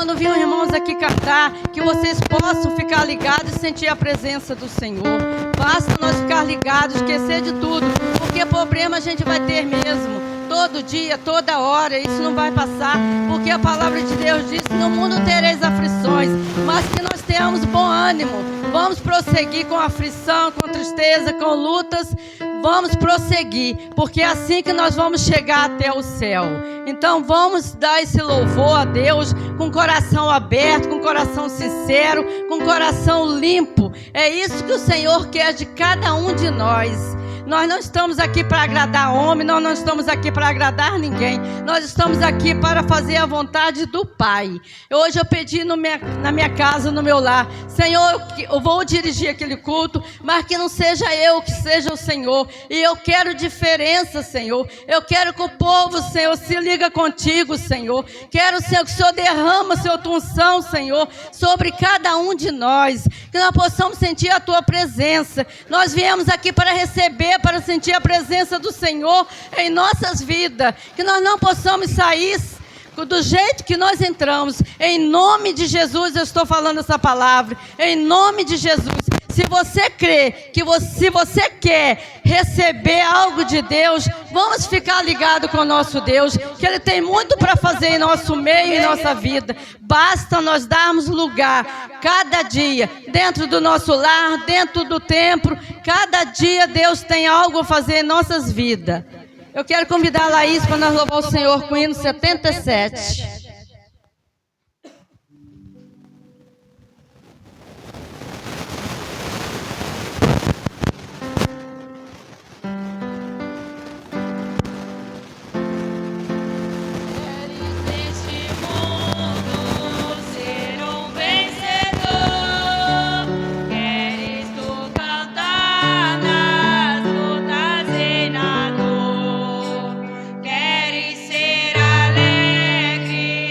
quando vir os irmãos aqui cantar, que vocês possam ficar ligados e sentir a presença do Senhor. Basta nós ficar ligados, esquecer de tudo, porque problema a gente vai ter mesmo. Todo dia, toda hora, isso não vai passar, porque a palavra de Deus diz que no mundo tereis aflições, mas que nós tenhamos bom ânimo. Vamos prosseguir com aflição, com tristeza, com lutas. Vamos prosseguir, porque é assim que nós vamos chegar até o céu. Então vamos dar esse louvor a Deus com o coração aberto, com o coração sincero, com o coração limpo. É isso que o Senhor quer de cada um de nós. Nós não estamos aqui para agradar homem, nós não estamos aqui para agradar ninguém. Nós estamos aqui para fazer a vontade do Pai. Hoje eu pedi na minha casa, no meu lar: Senhor, eu vou dirigir aquele culto, mas que não seja eu, que seja o Senhor. E eu quero diferença, Senhor. Eu quero que o povo, Senhor, se liga contigo, Senhor. Quero, Senhor, que o Senhor derrama a sua unção, Senhor, sobre cada um de nós. Que nós possamos sentir a tua presença. Nós viemos aqui para receber, para sentir a presença do Senhor em nossas vidas, que nós não possamos sair do jeito que nós entramos. Em nome de Jesus eu estou falando essa palavra, em nome de Jesus. Se você crê, se você quer receber algo de Deus, vamos ficar ligado com o nosso Deus, que Ele tem muito para fazer em nosso meio, em nossa vida. Basta nós darmos lugar, cada dia, dentro do nosso lar, dentro do templo. Cada dia Deus tem algo a fazer em nossas vidas. Eu quero convidar a Laís para nós louvar o Senhor com o hino 77. Queres ser alegre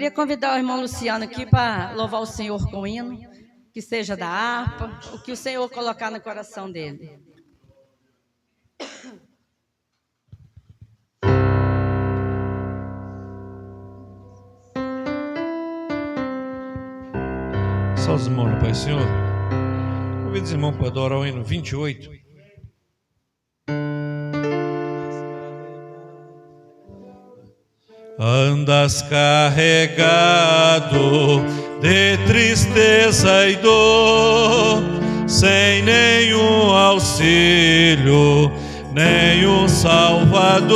Queria convidar o irmão Luciano aqui para louvar o Senhor com o hino, que seja da harpa, o que o Senhor colocar no coração dele. Só os irmãos no Pai Senhor. Convido os irmãos para adorar o hino 28. Andas carregado de tristeza e dor, sem nenhum auxílio, nenhum salvador.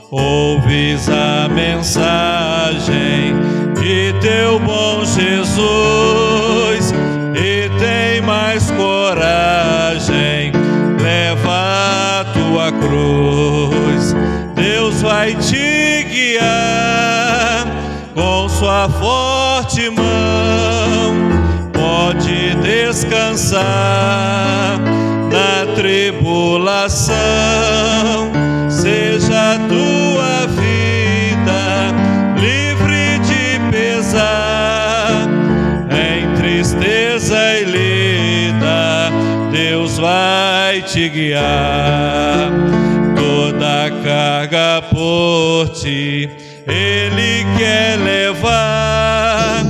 Ouves a mensagem de teu bom Jesus e tem mais coragem, leva a tua cruz. Deus vai te guiar com sua forte mão, pode descansar na tribulação. Seja a tua vida livre de pesar, em tristeza e lida, Deus vai te guiar. Toda carga por ti Ele quer levar,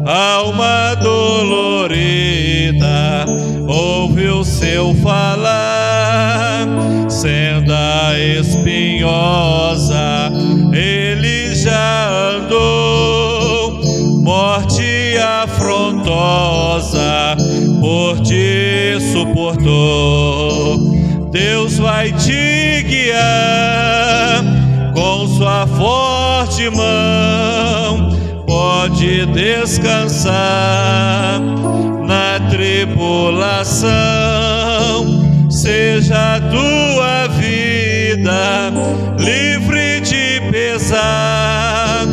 alma dolorida, ouve o seu falar. Senda espinhosa ele já andou, morte afrontosa por ti suportou. Deus vai te guiar com sua forte mão, pode descansar na tribulação. Seja a tua vida livre de pesar,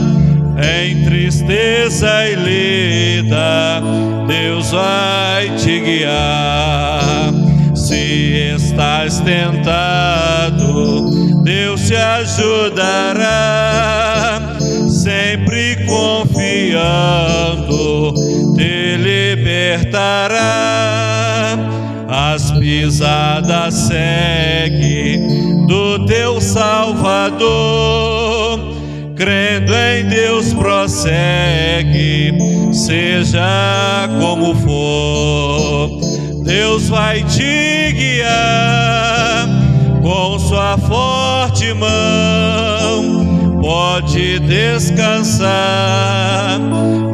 em tristeza e lida, Deus vai te guiar. Se estás tentado, Deus te ajudará, sempre confiando, te libertará. As pisadas segue do teu Salvador, crendo em Deus prossegue, seja como for. Deus vai te guiar com sua forte mão, pode descansar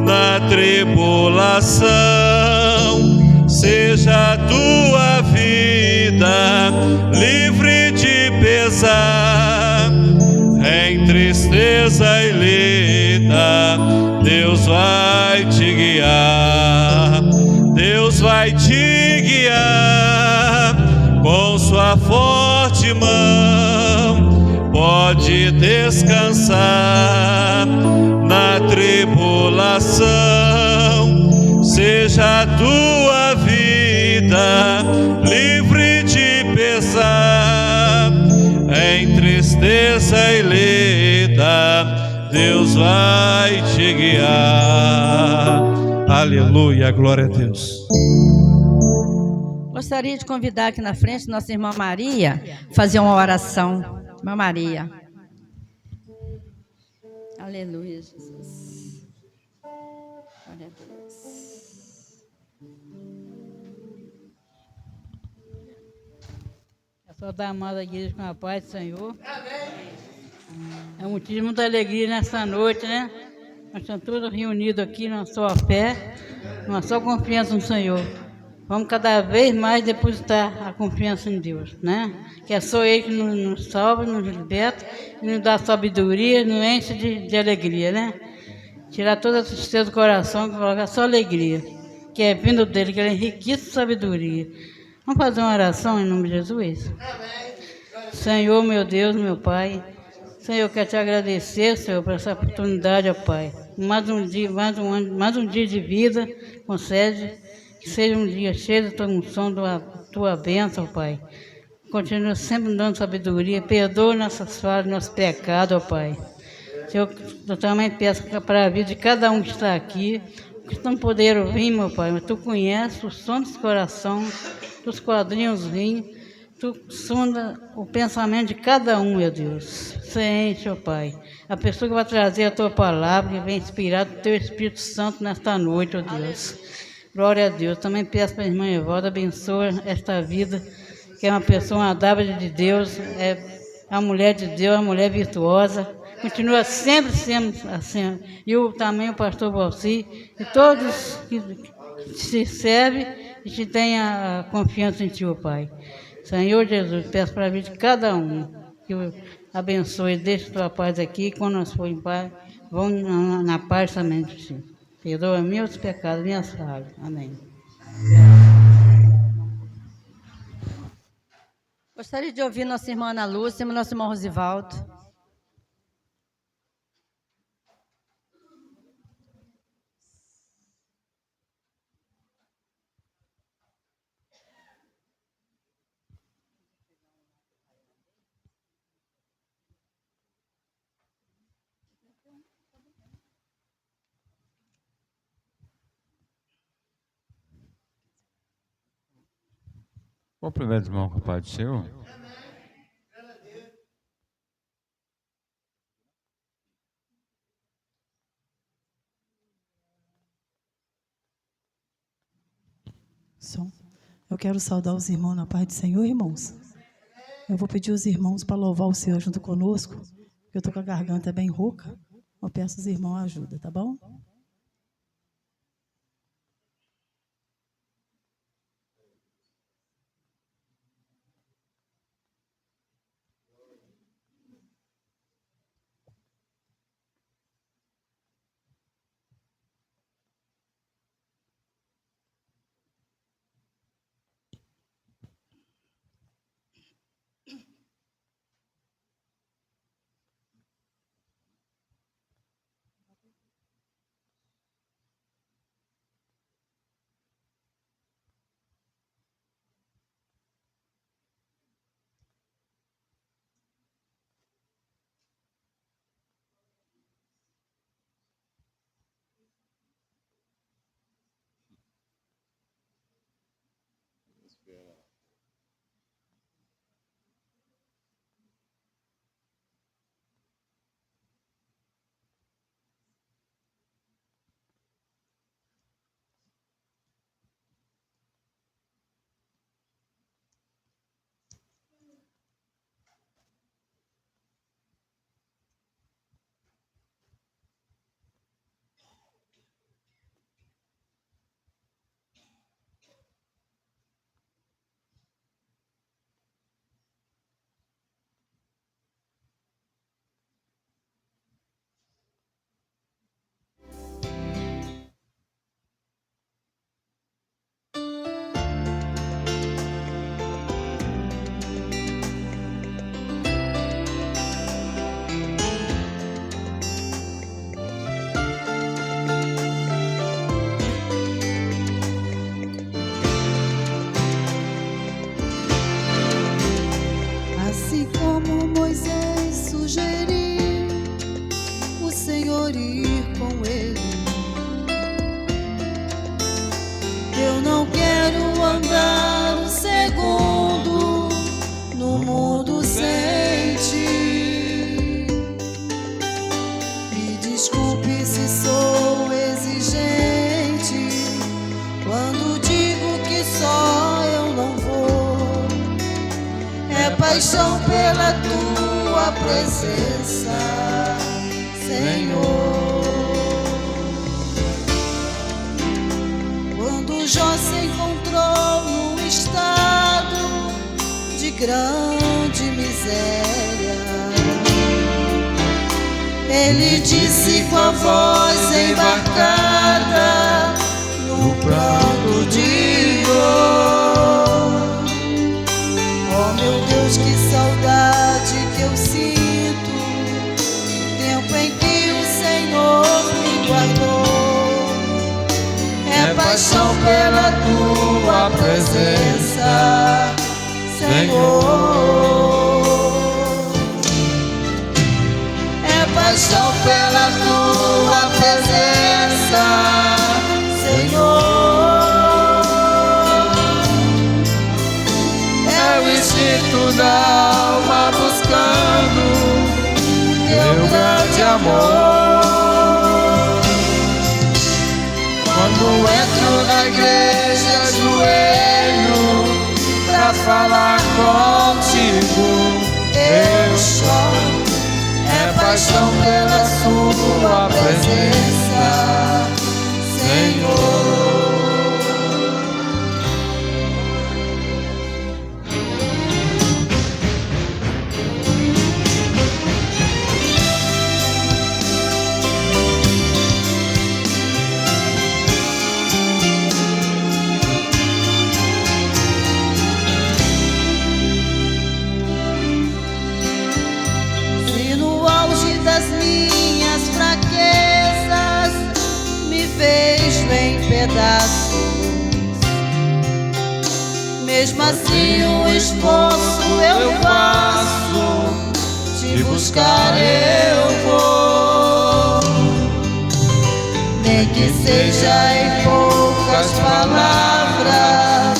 na tribulação. Seja a tua vida livre de pesar, em tristeza e lida, Deus vai te guiar. Deus vai te guiar com sua forte mão, pode descansar na tribulação. Seja a tua vida livre de pesar, em tristeza e lida, Deus vai te guiar. Aleluia, glória a Deus. Gostaria de convidar aqui na frente nossa irmã Maria, fazer uma oração. Irmã Maria. Aleluia, Jesus. Glória a Deus. Eu sou da amada igreja com a paz do Senhor. É um motivo de muita alegria nessa noite, né? Nós estamos todos reunidos aqui numa só fé, numa só confiança no Senhor. Vamos cada vez mais depositar a confiança em Deus, né? Que é só Ele que nos salva, nos liberta, nos dá sabedoria, nos enche de alegria, né? Tirar toda a tristeza do coração, colocar só alegria, que é vindo dEle, que Ele enriquece de sabedoria. Vamos fazer uma oração em nome de Jesus? Senhor, meu Deus, meu Pai, Senhor, eu quero te agradecer, Senhor, por essa oportunidade, ó Pai. Mais um dia de vida, concede que seja um dia cheio da tua unção, da tua bênção, Pai. Continua sempre dando sabedoria, perdoa nossas falhas, nossos pecados, ó Pai. Eu também peço para a vida de cada um que está aqui, que não puderam vir, meu Pai, mas Tu conheces o som dos corações, dos quadrinhos rins, Tu sonda o pensamento de cada um, meu Deus. Você enche, meu Pai. A pessoa que vai trazer a Tua palavra, que vem inspirar do Teu Espírito Santo nesta noite, ó Deus. Glória a Deus. Também peço para a irmã Evalda, abençoa esta vida, que é uma pessoa, uma dádiva de Deus, é a mulher de Deus, a mulher virtuosa. Continua sempre sendo assim. E também o pastor Valci, e todos que se servem e que tenham a confiança em Ti, ó Pai. Senhor Jesus, peço para a vida de cada um, que o abençoe, deixe Tua paz aqui, e quando nós formos em paz, vão na paz também de Ti. Perdoa meus pecados, minhas falhas. Amém. Gostaria de ouvir nossa irmã Ana Lúcia e nosso irmão Rosivaldo. Cumprimento, irmão, com a paz do Senhor. Som. Eu quero saudar os irmãos na paz do Senhor, irmãos. Eu vou pedir os irmãos para louvar o Senhor junto conosco, porque eu estou com a garganta bem rouca. Eu peço os irmãos ajuda, tá bom? Assim como Moisés sugeriu o Senhor ir com ele, eu não quero andar um segundo no mundo sem Ti. Me desculpe se sou exigente quando digo que só eu não vou. É paixão pela Tua presença, Senhor. Quando Jó se encontrou num estado de grande miséria, ele disse com a voz embarcada no pranto de dor: oh meu Deus, que saudade que eu sinto, tempo em que o Senhor me guardou. É paixão pela Tua presença, Senhor. É paixão pela amor. Quando entro na igreja, ajoelho pra falar contigo, eu choro. É paixão pela sua presença, Senhor. Das minhas fraquezas me vejo em pedaços, mesmo assim o esforço eu faço, te buscar eu vou, nem que seja em poucas palavras,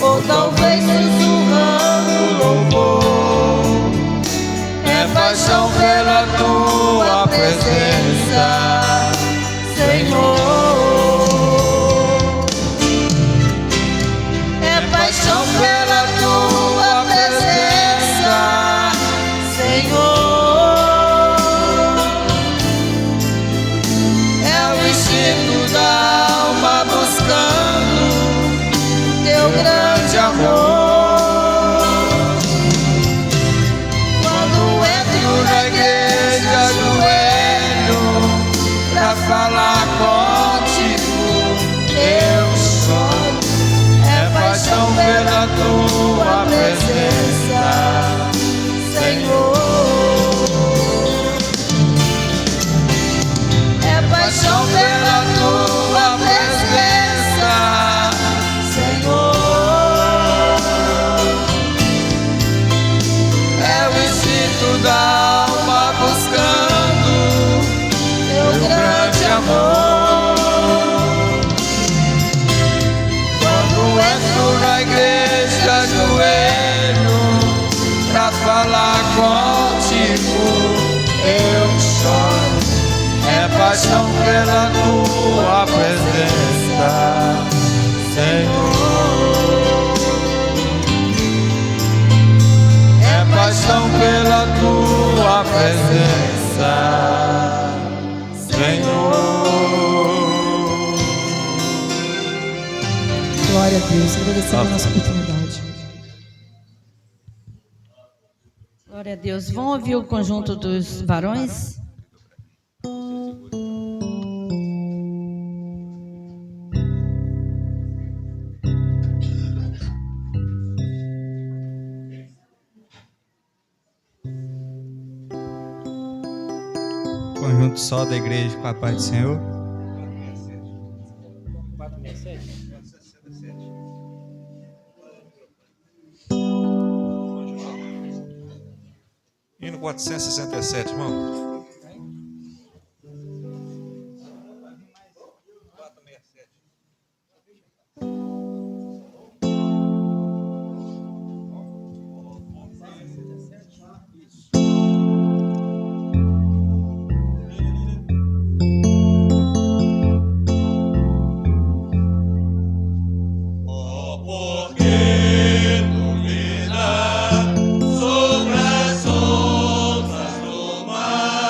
ou talvez sussurrando louvor. É paixão pela tua presença, Senhor. É paixão pela tua presença, Senhor. É o instinto da alma buscando teu grande amor. Falar contigo, eu choro. É paixão pela tua presença, Senhor. É paixão pela tua presença, Senhor. É o instinto da alma buscando teu grande amor. Quando entro na igreja, ajoelho pra falar contigo, eu choro. É paixão pela tua presença, Senhor. É paixão pela tua presença, Senhor. Glória a Deus, agradecemos a nossa oportunidade. Glória a Deus. Vamos ouvir o conjunto dos varões? Conjunto só da igreja com a paz do Senhor. Hino 467, irmão. Sobre as ondas do mar.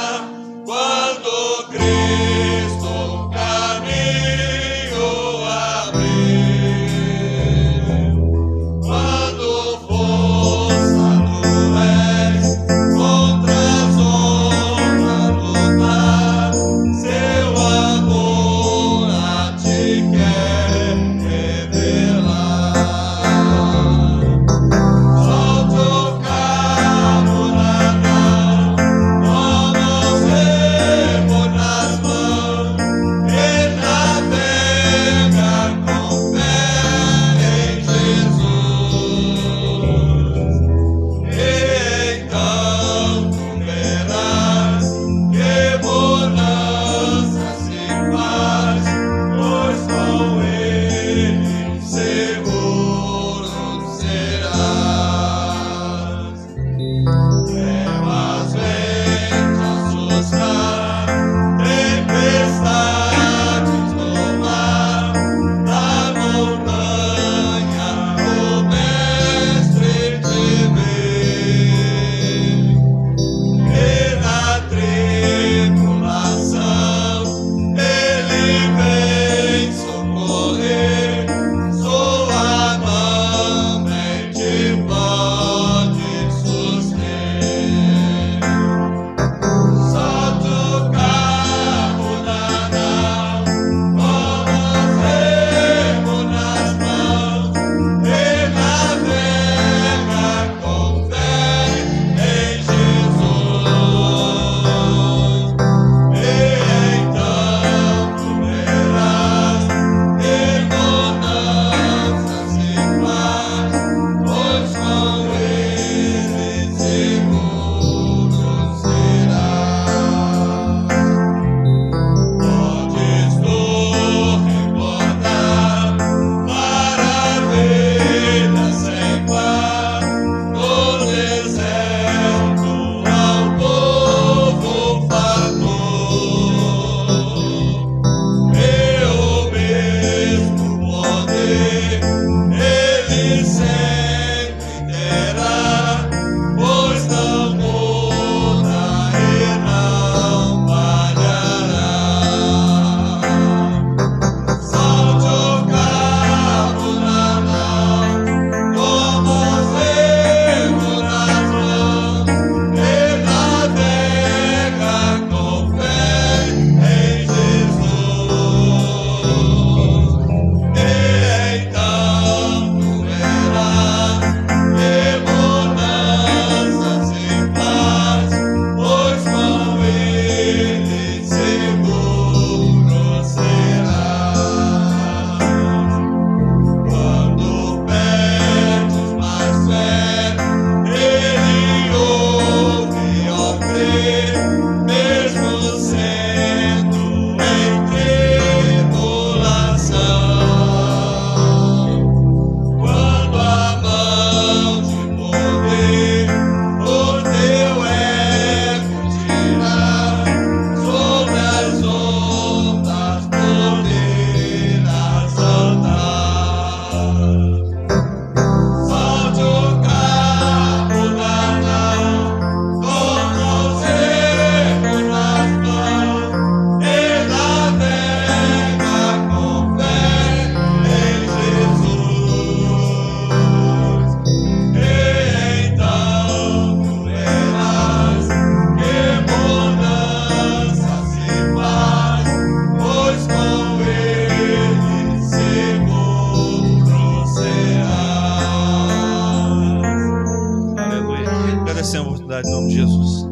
nome de Jesus.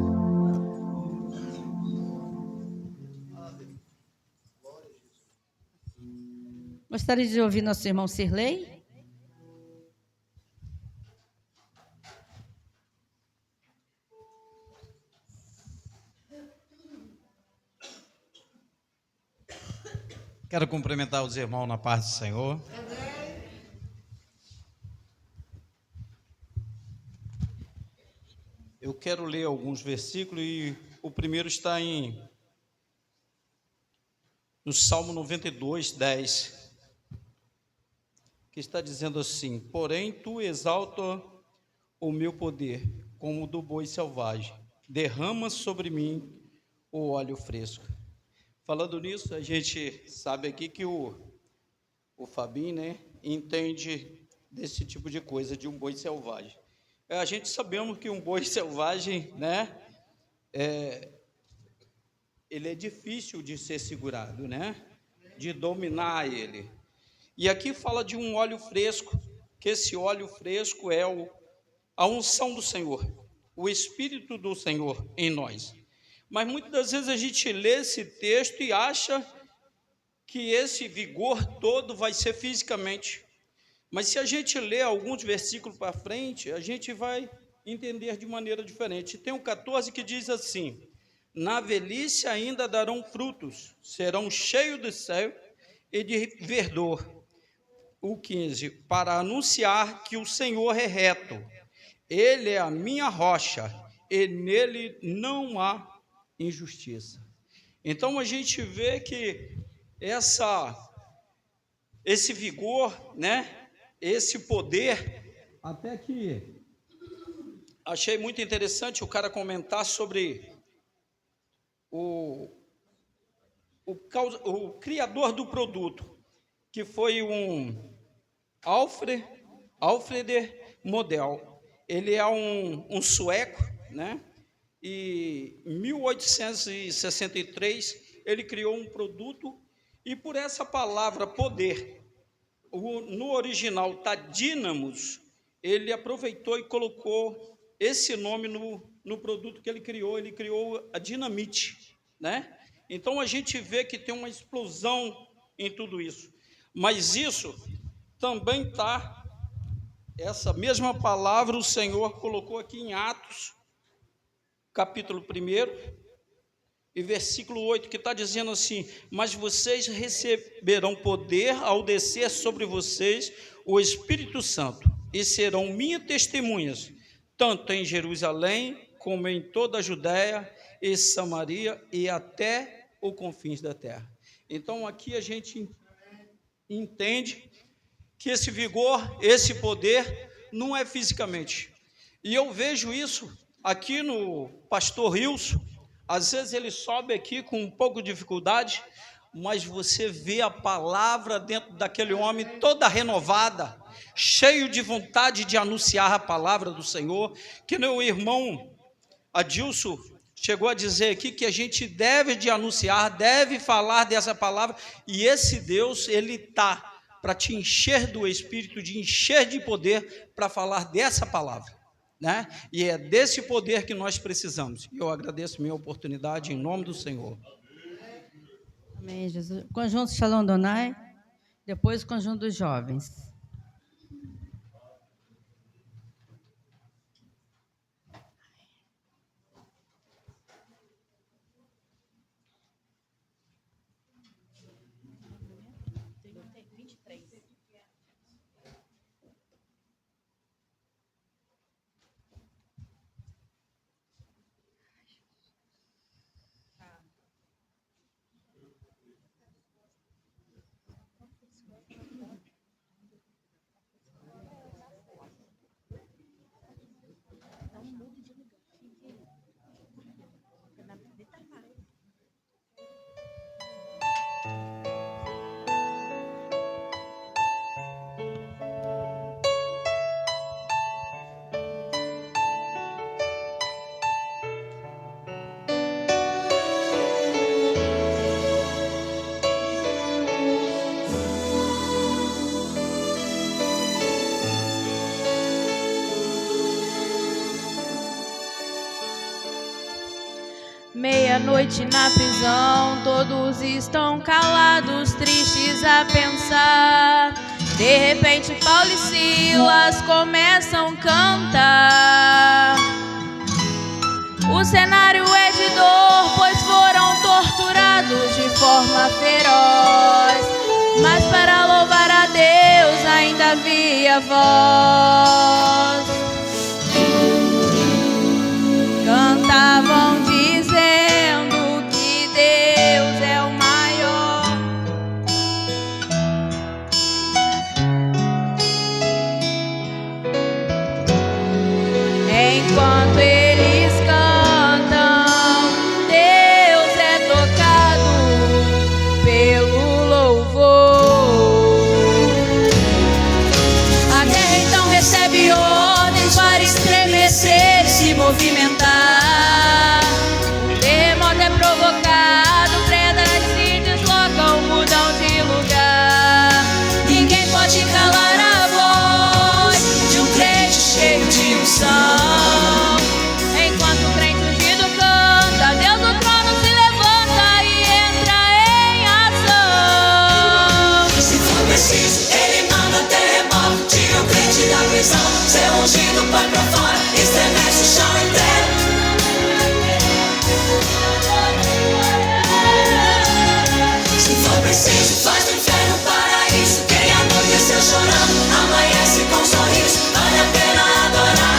Gostaria de ouvir nosso irmão Sirlei. Quero cumprimentar os irmãos na paz do Senhor. Eu quero ler alguns versículos e o primeiro está no Salmo 92, 10, que está dizendo assim: porém, tu exalta o meu poder como o do boi selvagem, derrama sobre mim o óleo fresco. Falando nisso, a gente sabe aqui que o Fabinho, né, entende desse tipo de coisa, de um boi selvagem. A gente sabemos que um boi selvagem, né, ele é difícil de ser segurado, né, de dominar ele. E aqui fala de um óleo fresco, que esse óleo fresco é a unção do Senhor, o Espírito do Senhor em nós. Mas muitas das vezes a gente lê esse texto e acha que esse vigor todo vai ser fisicamente. Mas se a gente ler alguns versículos para frente, a gente vai entender de maneira diferente. Tem o 14 que diz assim: na velhice ainda darão frutos, serão cheios de céu e de verdor. O 15, para anunciar que o Senhor é reto, Ele é a minha rocha, e nele não há injustiça. Então a gente vê que esse vigor, né, esse poder, até que achei muito interessante o cara comentar sobre o criador do produto, que foi um Alfred Model. Ele é um sueco, né? E em 1863 ele criou um produto, e por essa palavra poder, no original está dínamos, ele aproveitou e colocou esse nome no produto que ele criou a dinamite, né? Então a gente vê que tem uma explosão em tudo isso, mas isso também está, essa mesma palavra o Senhor colocou aqui em Atos, capítulo 1, e versículo 8, que está dizendo assim: mas vocês receberão poder ao descer sobre vocês o Espírito Santo, e serão minhas testemunhas, tanto em Jerusalém, como em toda a Judéia e Samaria, e até os confins da terra. Então aqui a gente entende que esse vigor, esse poder, não é fisicamente. E eu vejo isso aqui no pastor Rilson. Às vezes ele sobe aqui com um pouco de dificuldade, mas você vê a palavra dentro daquele homem toda renovada, cheio de vontade de anunciar a palavra do Senhor, que meu irmão Adilson chegou a dizer aqui que a gente deve de anunciar, deve falar dessa palavra, e esse Deus, ele está para te encher do Espírito, de encher de poder para falar dessa palavra, né? E é desse poder que nós precisamos. E eu agradeço a minha oportunidade em nome do Senhor. Amém, Jesus. Conjunto Shalom Donai, depois o conjunto dos jovens. Meia-noite na prisão, todos estão calados, tristes a pensar. De repente Paulo e Silas começam a cantar. O cenário é de dor, pois foram torturados de forma feroz. Mas para louvar a Deus ainda havia voz. Cantavam dizendo que Deus é o maior. Enquanto eles cantam, Deus é tocado pelo louvor. A terra então recebe ordens para estremecer e se movimentar. O terremoto é provocado, pedras se deslocam, mudam de lugar. Ninguém pode calar a voz de um crente cheio de unção. Enquanto o crente ungido canta, Deus no trono se levanta e entra em ação. Se for preciso, ele manda terremoto, tira o crente da prisão. Seu ungido põe pra fora, estremece o chão inteiro. Se for preciso, faz do inferno um paraíso. Quem anoiteceu chorando, amanhece com um sorriso. Vale a pena adorar.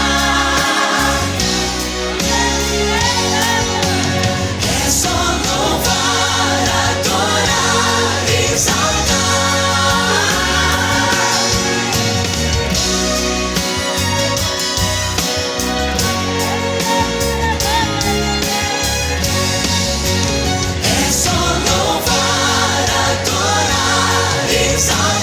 É só louvar, adorar, exaltar. É só louvar, adorar, exaltar.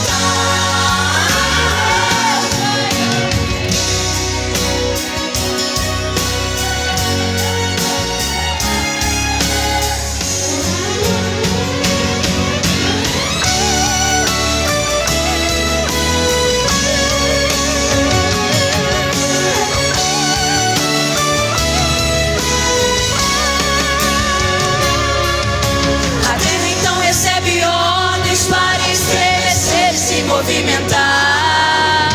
A terra então recebe ordens para estremecer e se movimentar.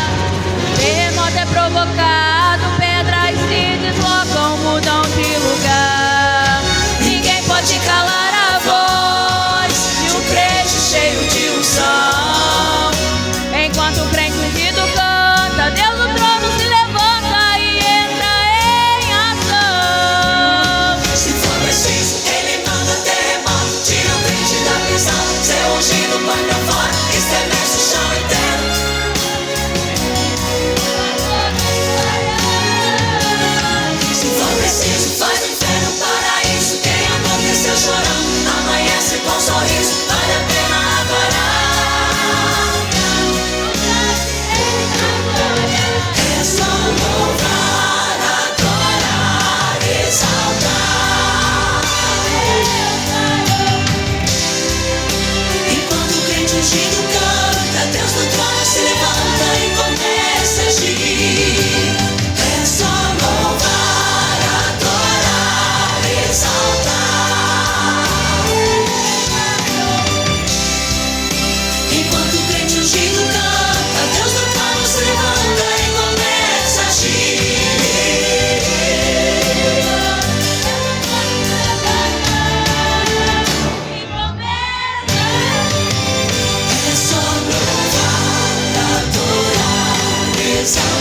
O terremoto é provocado, pedras se deslocam, mudam de lugar. Ninguém pode calar a voz de um crente cheio de unção. Enquanto o crente ungido canta, Deus no trono se levanta e entra em ação. Se for preciso, ele manda terremoto, tira o crente da prisão. Seu ungido põe pra fora, estremece o chão inteiro. Se for preciso, faz do inferno um paraíso. Quem anoiteceu chorando, amanhece com um sorriso. Vale a pena adorar. É só louvar, adorar, exaltar. Enquanto o crente ungido canta, Deus no trono se levanta e começa a agir. É só louvar, adorar, exaltar. Enquanto o crente ungido canta, Deus no trono se levanta e começa a agir. É só louvar, adorar, exaltar.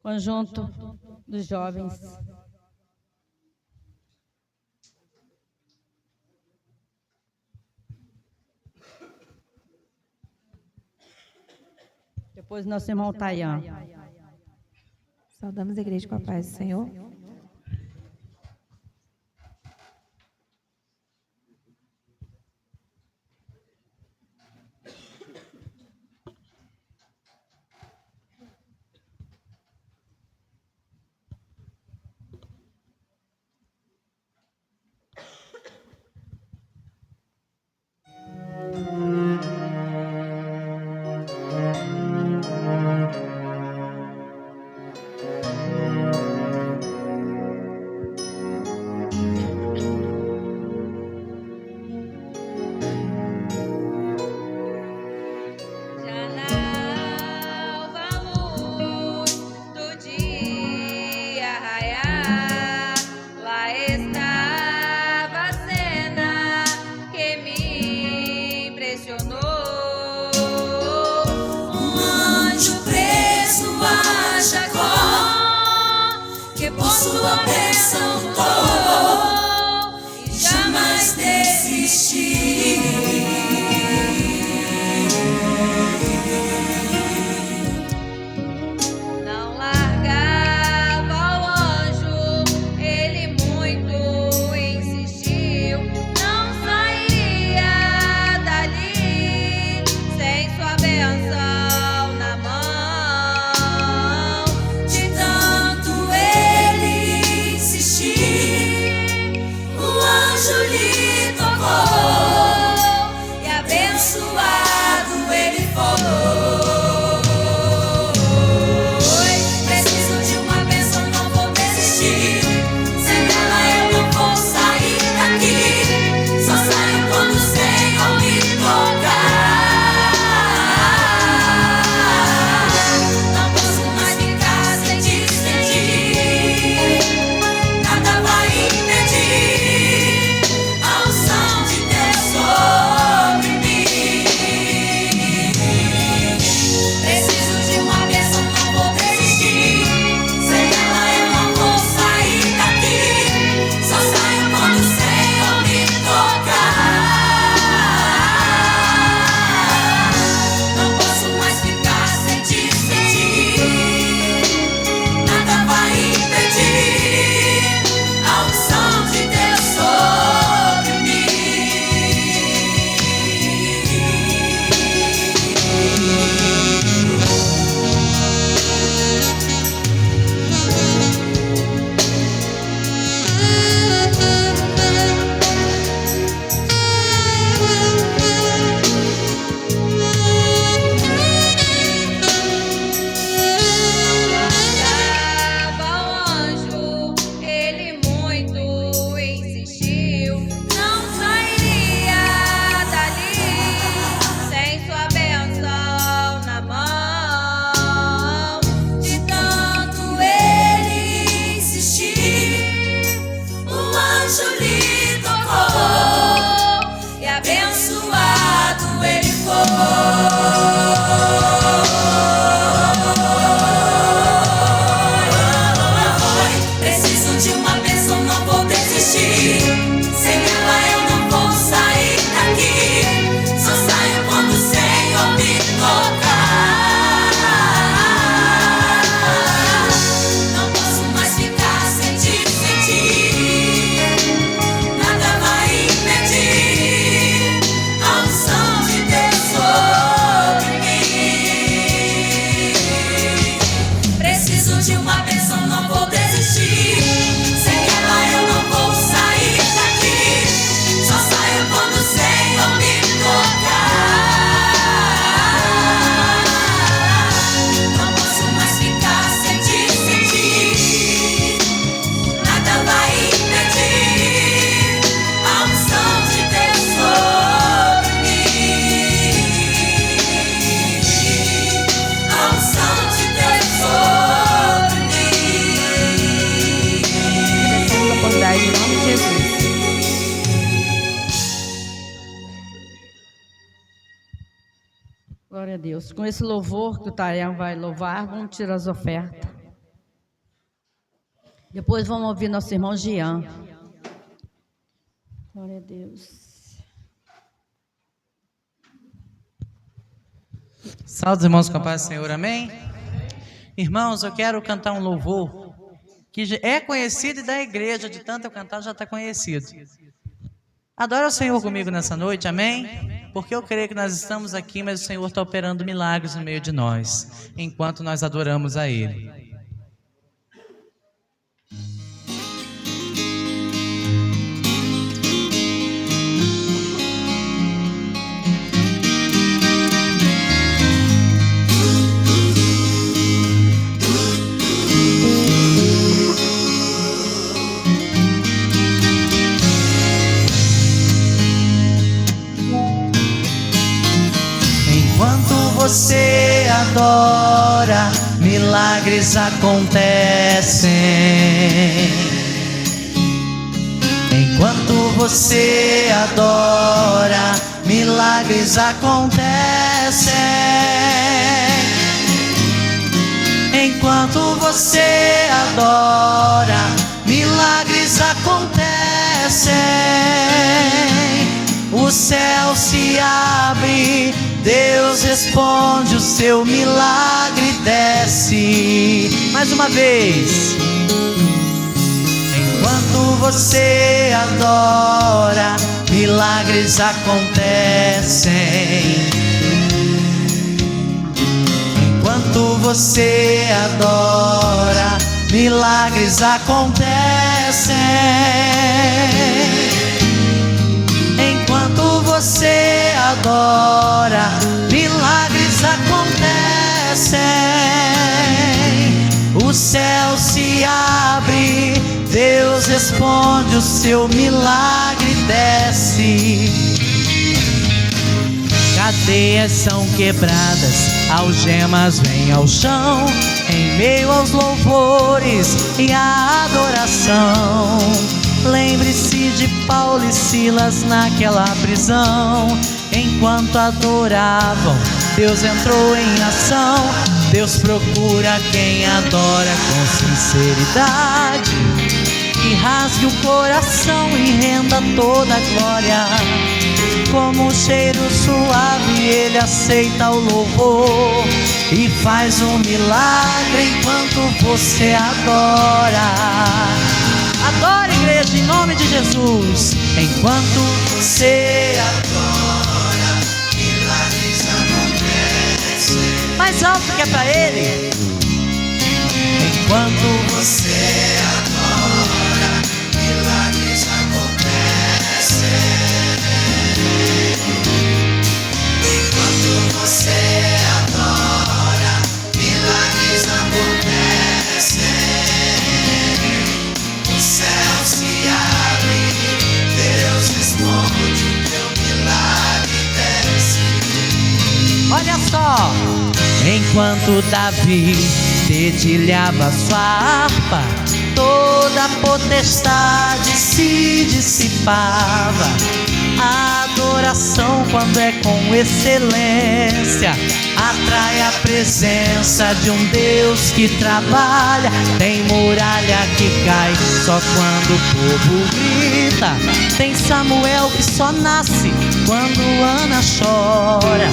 Conjunto dos jovens. Depois nosso irmão Tayan. Saudamos a igreja com a paz do Senhor. Sua bênção tomou e jamais desistir. Não largava o anjo, ele muito insistiu. Não saía dali sem sua bênção na mão. De tanto ele insistir, o anjo lhe tocou e abençoado ele foi. Preciso de uma bênção, não vou desistir. Sem ela eu não vou sair daqui. Só saio quando o Senhor me tocar. Não posso mais ficar sem te sentir. Nada vai impedir a unção de Deus sobre mim. Preciso de uma bênção, não vou desistir. Sem ela eu não vou sair daqui. Só saio quando o Senhor me tocar. Não posso mais ficar sem te sentir. Nada vai impedir a unção de Deus sobre mim. Largava o anjo, ele muito insistiu. Não sairia dali sem sua bênção na mão. De tanto ele insistir, o anjo lhe tocou e abençoado ele foi. Preciso de uma bênção, não vou desistir. Sem ela eu não vou sair daqui. Só saio quando o Senhor me tocar. Não posso mais ficar sem te sentir. Nada vai impedir a unção de Deus sobre mim. Preciso de uma bênção, não vou desistir. Sem ela eu não vou sair daqui. Só saio quando o Senhor me tocar. Não posso mais ficar sem te sentir. Nada vai impedir a unção de Deus sobre mim. A unção de Deus sobre mim. Agradecemos a oportunidade em nome de Jesus. Glória a Deus. Com esse louvor que o Tayan vai louvar, vamos tirar as ofertas. Depois vamos ouvir nosso irmão Jean. Glória a Deus. Salve, irmãos, com a paz do Senhor, amém? Irmãos, eu quero cantar um louvor que é conhecido e da igreja, de tanto eu cantar, já está conhecido. Adora o Senhor comigo nessa noite, amém? Porque eu creio que nós estamos aqui, mas o Senhor está operando milagres no meio de nós, enquanto nós adoramos a Ele. Você adora, milagres acontecem. Enquanto você adora, milagres acontecem. Enquanto você adora, milagres acontecem. O céu se abre, Deus responde, o seu milagre desce. Mais uma vez. Enquanto você adora, milagres acontecem. Enquanto você adora, milagres acontecem. Enquanto você adora, milagres acontecem. O céu se abre, Deus responde, o seu milagre desce. Cadeias são quebradas, algemas vêm ao chão, em meio aos louvores e à adoração. Lembre-se de Paulo e Silas naquela prisão. Enquanto adoravam, Deus entrou em ação. Deus procura quem adora com sinceridade, que rasgue o coração e renda toda a glória. Como um cheiro suave, Ele aceita o louvor e faz um milagre enquanto você adora. Adore, igreja, em nome de Jesus. Enquanto você adora, milagres acontecem. Mais alto que é pra Ele. Enquanto você adora, milagres acontecem. Enquanto você adora, milagres acontecem. O céu se abre, Deus responde, o teu milagre desce. Olha só! Enquanto Davi dedilhava sua harpa, toda a potestade se dissipava. A adoração, quando é com excelência, atrai a presença de um Deus que trabalha. Tem muralha que cai só quando o povo grita. Tem Samuel que só nasce quando Ana chora.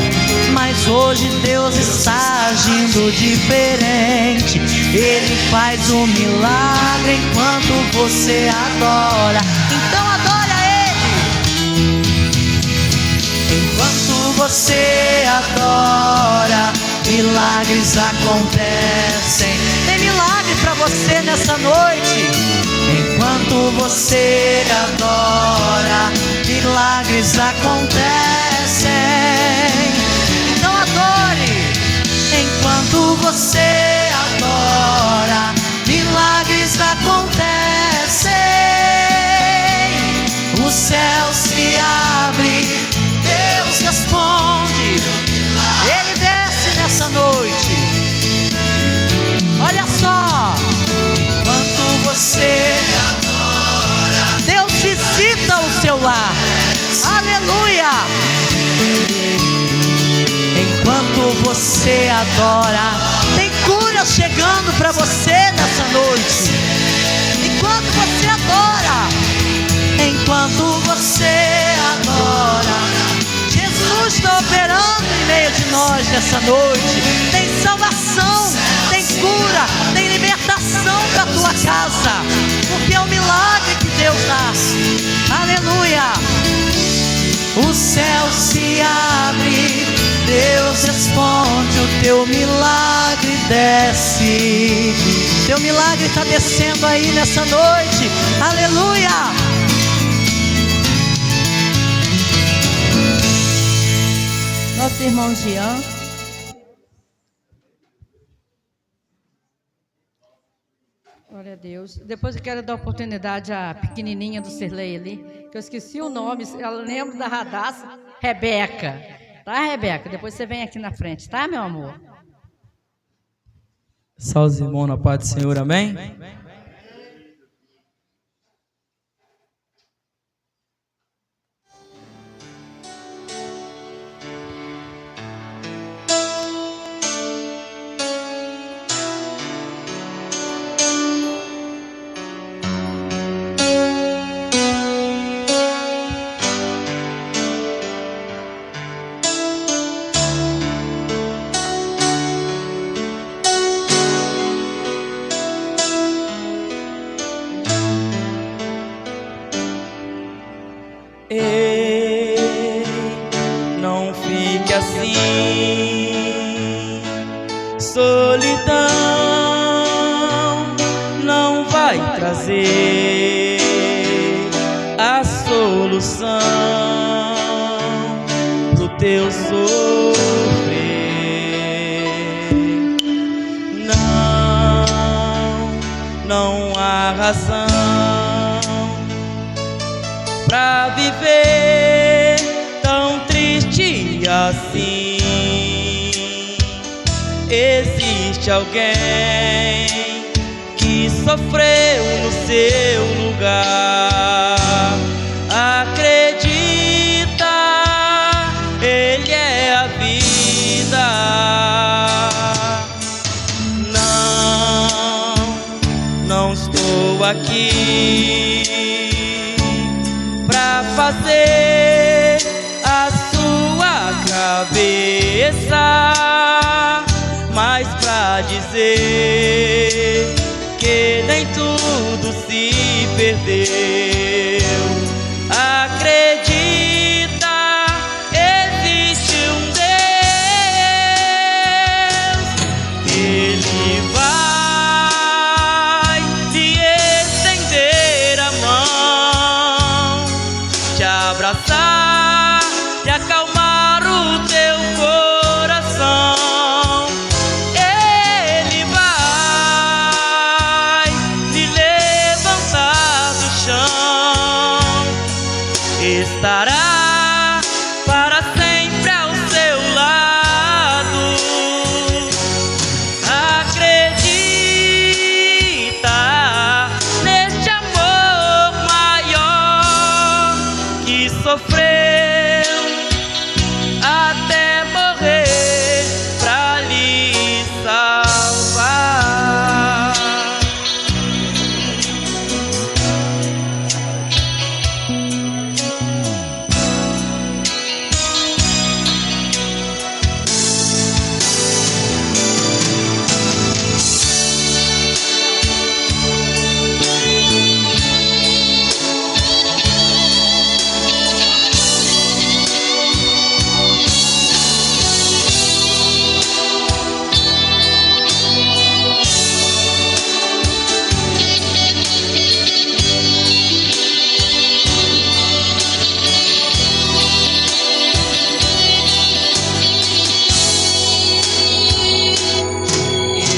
Mas hoje Deus está agindo diferente. Ele faz um milagre enquanto você adora. Então adora Ele. Enquanto você adora, milagres acontecem. Tem milagre pra você nessa noite. Enquanto você adora, milagres acontecem. Então adore. Enquanto você adora, milagres acontecem. O céu se abre, Deus responde, Ele desce nessa noite. Olha só, enquanto você adora, Deus visita o seu lar. Aleluia! Enquanto você adora, tem cura chegando para você nessa noite. nessa noite. Tem salvação, tem cura, tem libertação para a tua casa, porque é um milagre que Deus dá. Aleluia. O céu se abre, Deus responde, o teu milagre desce. Teu milagre está descendo aí nessa noite. Aleluia. Nosso irmão Jean. Glória a Deus. Depois eu quero dar oportunidade à pequenininha do Sirlei ali, que eu esqueci o nome, ela lembra da Radassa, Rebeca. Tá, Rebeca? Depois você vem aqui na frente, tá, meu amor? Salve, irmão, na paz do Senhor, amém? Ei, não fique assim, solidão não vai trazer a solução pro teu sofrer. Não há razão pra viver tão triste assim. Existe alguém que sofreu no seu lugar. Acredita, Ele é a vida. Não estou aqui pra fazer a sua cabeça, mas pra dizer que nem tudo se perdeu. Acredita, existe um Deus, Ele vai te estender a mão, te abraçar e acalmar o teu coração. Ele vai te levantar do chão, estará para sempre ao seu lado. Acredita neste amor maior que sofreu até morrer pra lhe salvar.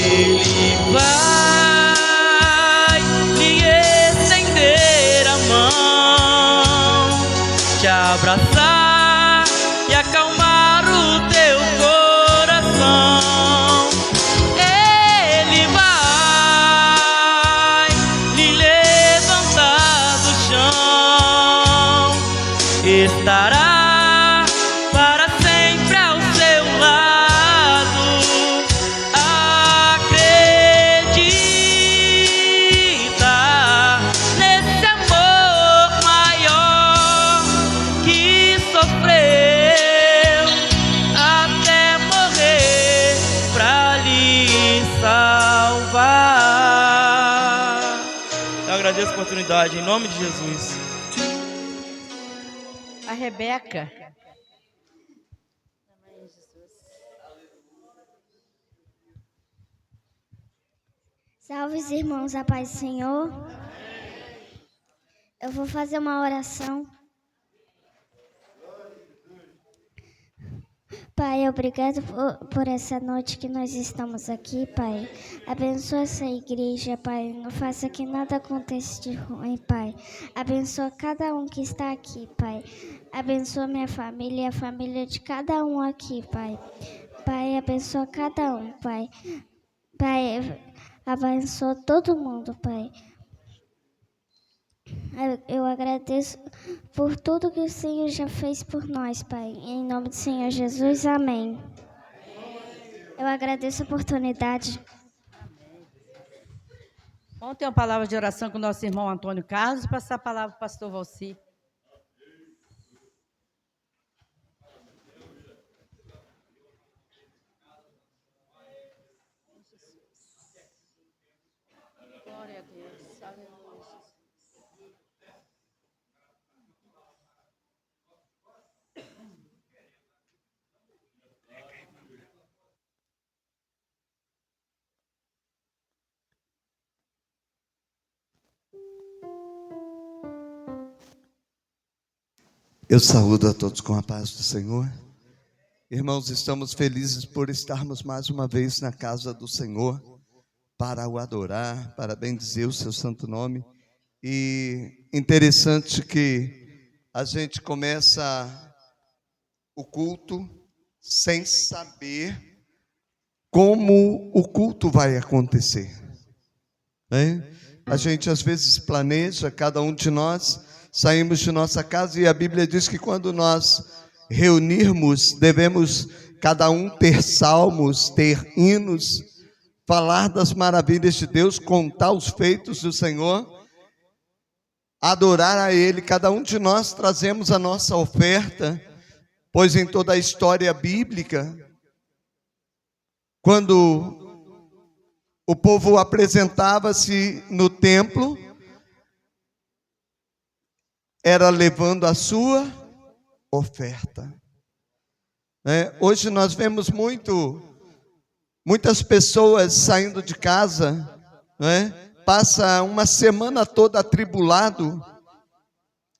Ele vai lhe estender a mão, te abraçar e acalmar o teu coração. Ele vai lhe levantar do chão, estará para sempre ao seu lado. Acredita nesse amor maior que agradeço a oportunidade, em nome de Jesus. A Rebeca. Salve os irmãos, a paz do Senhor. Eu vou fazer uma oração. Pai, obrigado por essa noite que nós estamos aqui, Pai. Abençoa essa igreja, Pai. Não faça que nada aconteça de ruim, Pai. Abençoa cada um que está aqui, Pai. Abençoa minha família e a família de cada um aqui, Pai. Pai, abençoa cada um, Pai. Pai, abençoa todo mundo, Pai. Eu agradeço por tudo que o Senhor já fez por nós, Pai. Em nome do Senhor Jesus, amém. Eu agradeço a oportunidade. Vamos ter uma palavra de oração com o nosso irmão Antônio Carlos e passar a palavra para o pastor Valci. Glória a Deus. Aleluia. Eu saúdo a todos com a paz do Senhor. Irmãos, estamos felizes por estarmos mais uma vez na casa do Senhor para o adorar, para bendizer o seu santo nome. E interessante que a gente começa o culto sem saber como o culto vai acontecer, né? A gente às vezes planeja, cada um de nós saímos de nossa casa e a Bíblia diz que quando nós reunirmos, devemos cada um ter salmos, ter hinos, falar das maravilhas de Deus, contar os feitos do Senhor, adorar a Ele. Cada um de nós trazemos a nossa oferta, pois em toda a história bíblica, quando o povo apresentava-se no templo, era levando a sua oferta. Hoje nós vemos muitas pessoas saindo de casa, passa uma semana toda atribulado,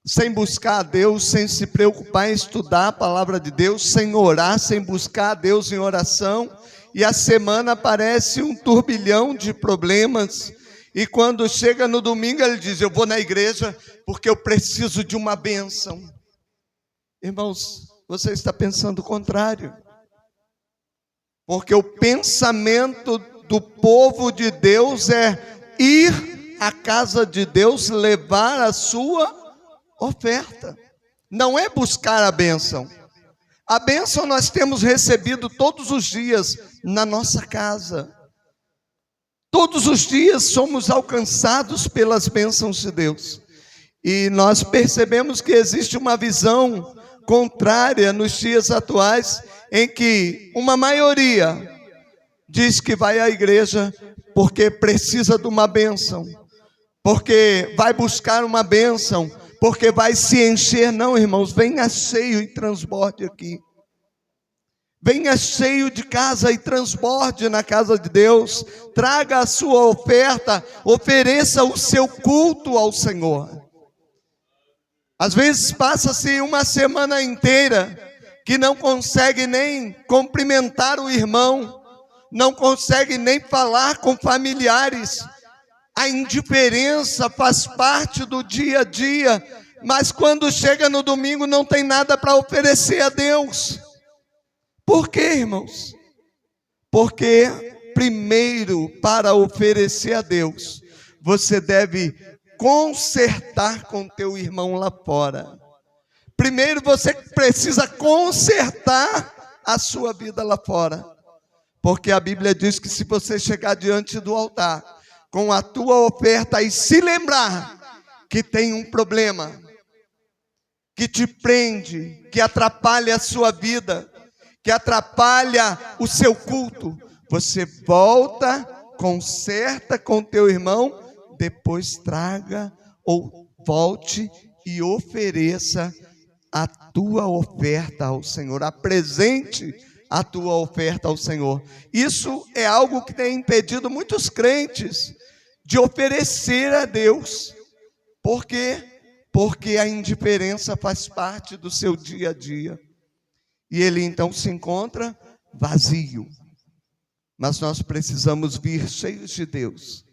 sem buscar a Deus, sem se preocupar em estudar a palavra de Deus, sem orar, sem buscar a Deus em oração, e a semana parece um turbilhão de problemas. E quando chega no domingo, ele diz: eu vou na igreja porque eu preciso de uma bênção. Irmãos, você está pensando o contrário. Porque o pensamento do povo de Deus é ir à casa de Deus, levar a sua oferta. Não é buscar a bênção. A bênção nós temos recebido todos os dias na nossa casa. Todos os dias somos alcançados pelas bênçãos de Deus. E nós percebemos que existe uma visão contrária nos dias atuais, em que uma maioria diz que vai à igreja porque precisa de uma bênção, porque vai buscar uma bênção, porque vai se encher. Não, irmãos, venha cheio e transborde aqui. Venha cheio de casa e transborde na casa de Deus. Traga a sua oferta, ofereça o seu culto ao Senhor. Às vezes passa-se uma semana inteira que não consegue nem cumprimentar o irmão, não consegue nem falar com familiares. A indiferença faz parte do dia a dia, mas quando chega no domingo não tem nada para oferecer a Deus. Por quê, irmãos? Porque primeiro, para oferecer a Deus, você deve consertar com teu irmão lá fora. Primeiro você precisa consertar a sua vida lá fora. Porque a Bíblia diz que se você chegar diante do altar com a tua oferta e se lembrar que tem um problema que te prende, que atrapalha a sua vida, que atrapalha o seu culto, você volta, conserta com teu irmão, depois traga ou volte e ofereça a tua oferta ao Senhor, apresente a tua oferta ao Senhor. Isso é algo que tem impedido muitos crentes de oferecer a Deus. Por quê? Porque a indiferença faz parte do seu dia a dia. E ele então se encontra vazio. Mas nós precisamos vir cheios de Deus.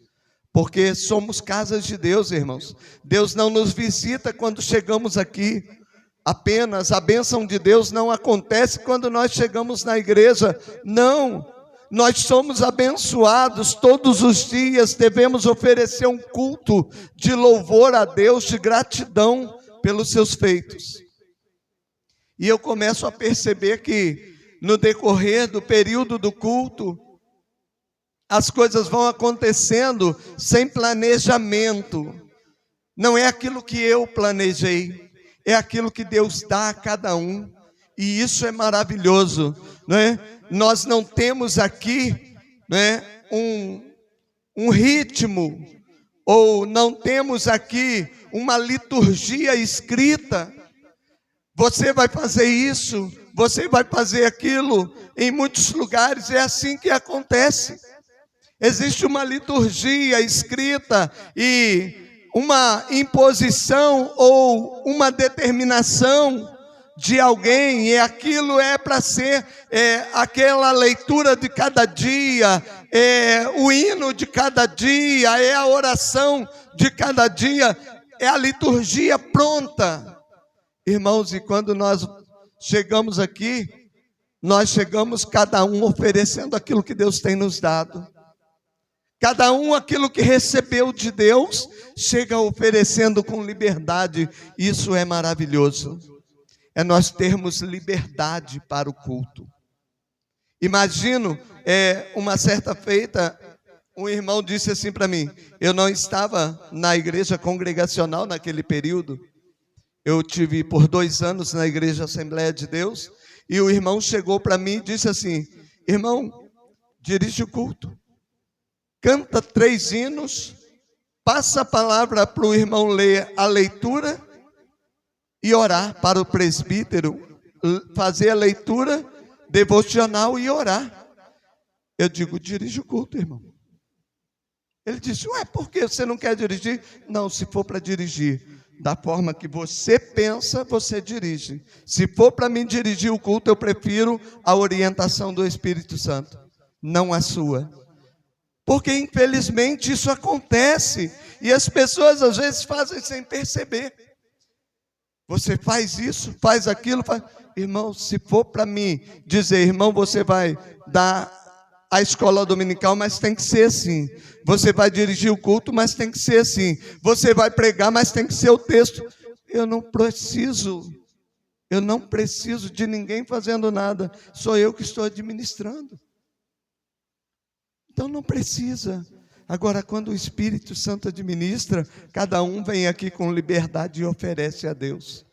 Porque somos casas de Deus, irmãos. Deus não nos visita quando chegamos aqui. Apenas a bênção de Deus não acontece quando nós chegamos na igreja. Não. Nós somos abençoados todos os dias. Devemos oferecer um culto de louvor a Deus, de gratidão pelos seus feitos. E eu começo a perceber que no decorrer do período do culto, as coisas vão acontecendo sem planejamento. Não é aquilo que eu planejei, é aquilo que Deus dá a cada um. E isso é maravilhoso, não é? Nós não temos aqui, não é, um ritmo, ou não temos aqui uma liturgia escrita. Você vai fazer isso, você vai fazer aquilo. Em muitos lugares é assim que acontece. Existe uma liturgia escrita e uma imposição ou uma determinação de alguém, e aquilo é para ser aquela leitura de cada dia, o hino de cada dia, é a oração de cada dia, é a liturgia pronta. Irmãos, e quando nós chegamos aqui, nós chegamos cada um oferecendo aquilo que Deus tem nos dado. Cada um aquilo que recebeu de Deus, chega oferecendo com liberdade. Isso é maravilhoso. É nós termos liberdade para o culto. Imagino, uma certa feita, um irmão disse assim para mim, eu não estava na igreja congregacional naquele período, eu tive por 2 anos na igreja Assembleia de Deus, e o irmão chegou para mim e disse assim, irmão, dirige o culto, canta 3 hinos, passa a palavra para o irmão ler a leitura, e orar para o presbítero, fazer a leitura devocional e orar. Eu digo, dirige o culto, irmão. Ele disse, por que você não quer dirigir? Não, se for para dirigir da forma que você pensa, você dirige. Se for para mim dirigir o culto, eu prefiro a orientação do Espírito Santo, não a sua. Porque infelizmente isso acontece, e as pessoas às vezes fazem sem perceber. Você faz isso, faz aquilo, faz... Irmão, se for para mim dizer, irmão, você vai dar a escola dominical, mas tem que ser assim. Você vai dirigir o culto, mas tem que ser assim. Você vai pregar, mas tem que ser o texto. Eu não preciso de ninguém fazendo nada. Sou eu que estou administrando. Então não precisa. Agora, quando o Espírito Santo administra, cada um vem aqui com liberdade e oferece a Deus.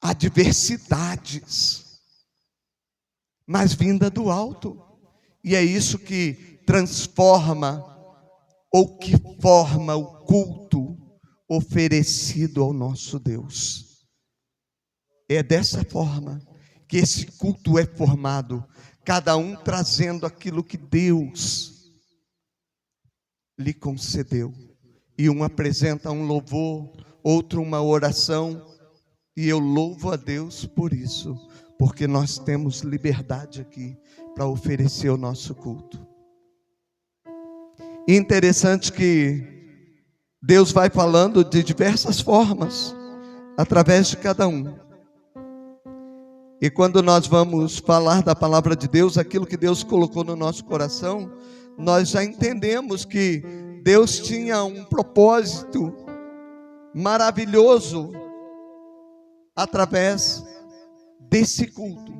Adversidades, mas vinda do alto. E é isso que transforma, ou que forma o culto oferecido ao nosso Deus. É dessa forma que esse culto é formado, cada um trazendo aquilo que Deus lhe concedeu. E um apresenta um louvor, outro uma oração, e eu louvo a Deus por isso, porque nós temos liberdade aqui para oferecer o nosso culto. E interessante que Deus vai falando de diversas formas, através de cada um. E quando nós vamos falar da palavra de Deus, aquilo que Deus colocou no nosso coração, nós já entendemos que Deus tinha um propósito maravilhoso através desse culto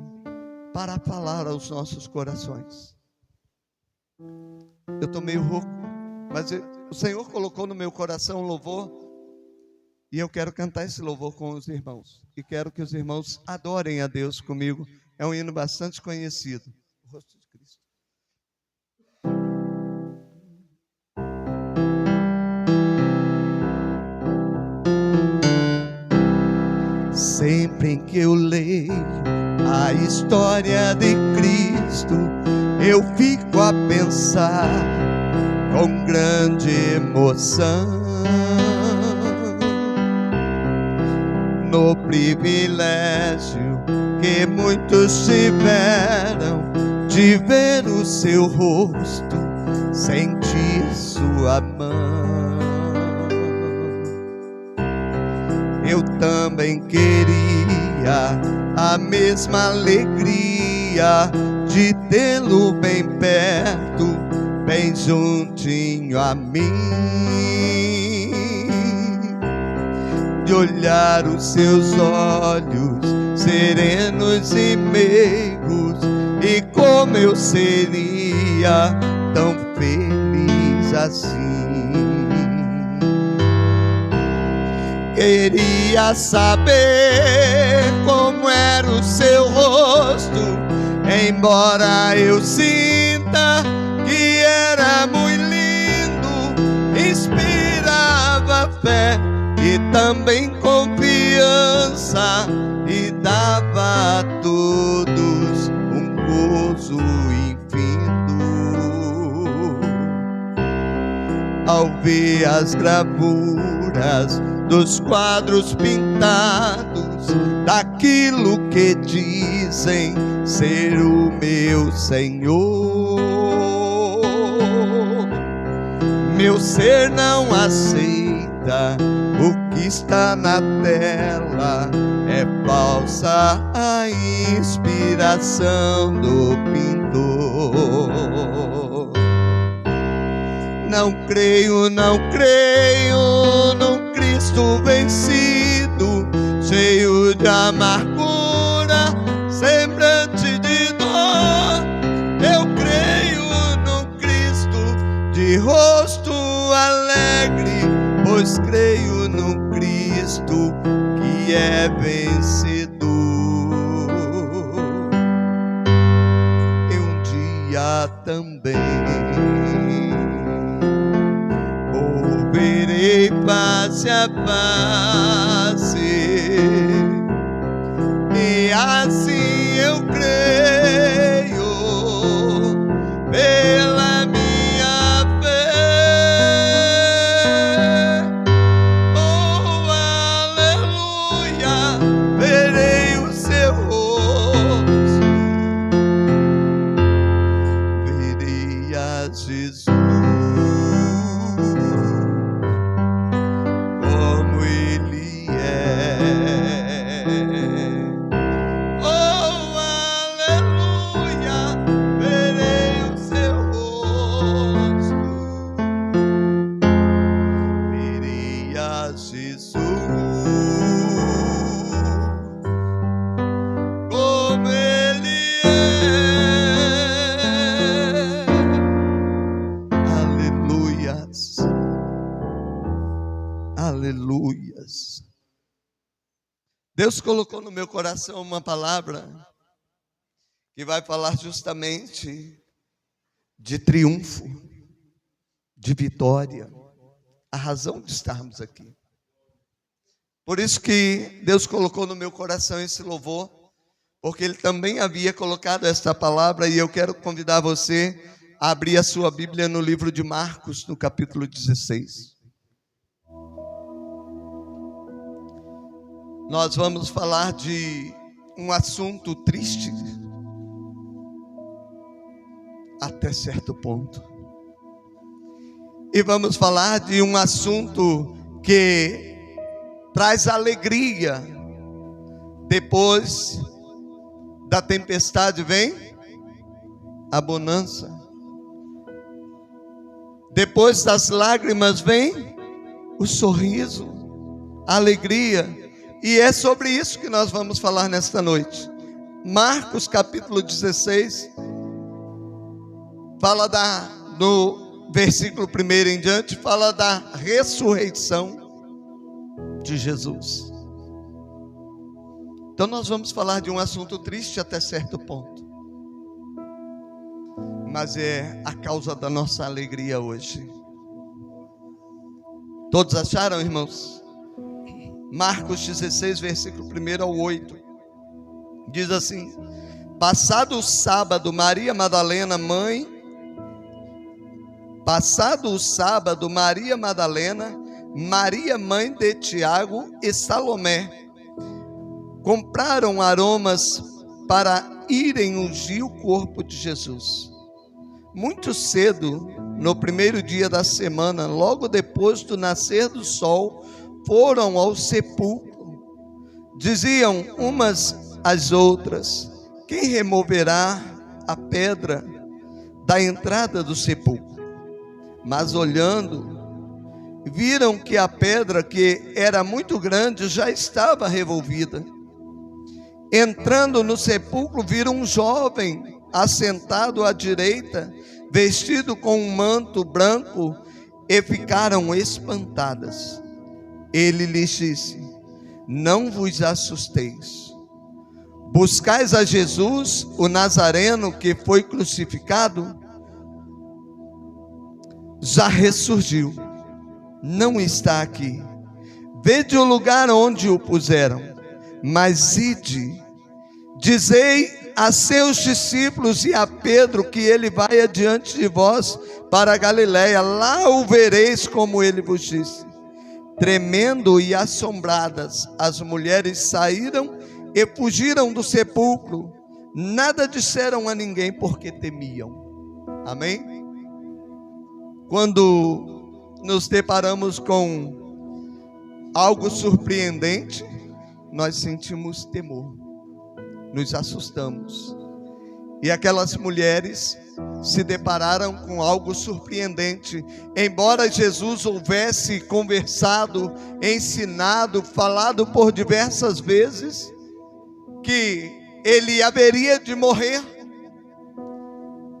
para falar aos nossos corações. Eu estou meio rouco, mas o Senhor colocou no meu coração um louvor e eu quero cantar esse louvor com os irmãos. E quero que os irmãos adorem a Deus comigo. É um hino bastante conhecido. O rosto de Cristo. Sempre em que eu leio a história de Cristo, eu fico a pensar com grande emoção no privilégio que muitos tiveram de ver o seu rosto, sentir sua mão. Eu também queria a mesma alegria de tê-lo bem perto, bem juntinho a mim, de olhar os seus olhos serenos e meigos, e como eu seria tão feliz assim. Queria saber como era o seu rosto, embora eu sinta que era muito lindo, inspirava fé e também confiança, e dava a todos um gozo infinito. Ao ver as gravuras dos quadros pintados daquilo que dizem ser o meu Senhor, meu ser não aceita o que está na tela, é falsa a inspiração do pintor. Não creio num Cristo vencido, cheio de amargura, semblante de dor. Eu creio no Cristo de rosto alegre, pois creio no Cristo que é vencedor. E um dia também verei face a face, e assim eu creio pela minha fé. Oh, aleluia, verei o seu rosto, verei a Jesus. Aleluias. Deus colocou no meu coração uma palavra que vai falar justamente de triunfo, de vitória, a razão de estarmos aqui. Por isso que Deus colocou no meu coração esse louvor, porque Ele também havia colocado esta palavra, e eu quero convidar você a abrir a sua Bíblia no livro de Marcos, no capítulo 16. Nós vamos falar de um assunto triste até certo ponto. E vamos falar de um assunto que traz alegria. Depois da tempestade vem a bonança. Depois das lágrimas vem o sorriso, a alegria. E é sobre isso que nós vamos falar nesta noite. Marcos capítulo 16 fala no versículo 1 em diante, fala da ressurreição de Jesus. Então nós vamos falar de um assunto triste até certo ponto, mas é a causa da nossa alegria hoje. Todos acharam, irmãos? Marcos 16, versículo 1 ao 8. Diz assim: Passado o sábado, Maria Madalena, mãe de Tiago e Salomé, compraram aromas para irem ungir o corpo de Jesus. Muito cedo, no primeiro dia da semana, logo depois do nascer do sol, foram ao sepulcro. Diziam umas às outras: quem removerá a pedra da entrada do sepulcro? Mas olhando, viram que a pedra, que era muito grande, já estava revolvida. Entrando no sepulcro, viram um jovem assentado à direita, vestido com um manto branco, e ficaram espantadas. Ele lhes disse: não vos assusteis. Buscais a Jesus, o Nazareno, que foi crucificado? Já ressurgiu, não está aqui. Vede o lugar onde o puseram. Mas ide, dizei a seus discípulos e a Pedro que ele vai adiante de vós para a Galiléia, lá o vereis como ele vos disse. Tremendo e assombradas, as mulheres saíram e fugiram do sepulcro. Nada disseram a ninguém, porque temiam. Amém? Quando nos deparamos com algo surpreendente, nós sentimos temor, nos assustamos. E aquelas mulheres se depararam com algo surpreendente. Embora Jesus houvesse conversado, ensinado, falado por diversas vezes que ele haveria de morrer,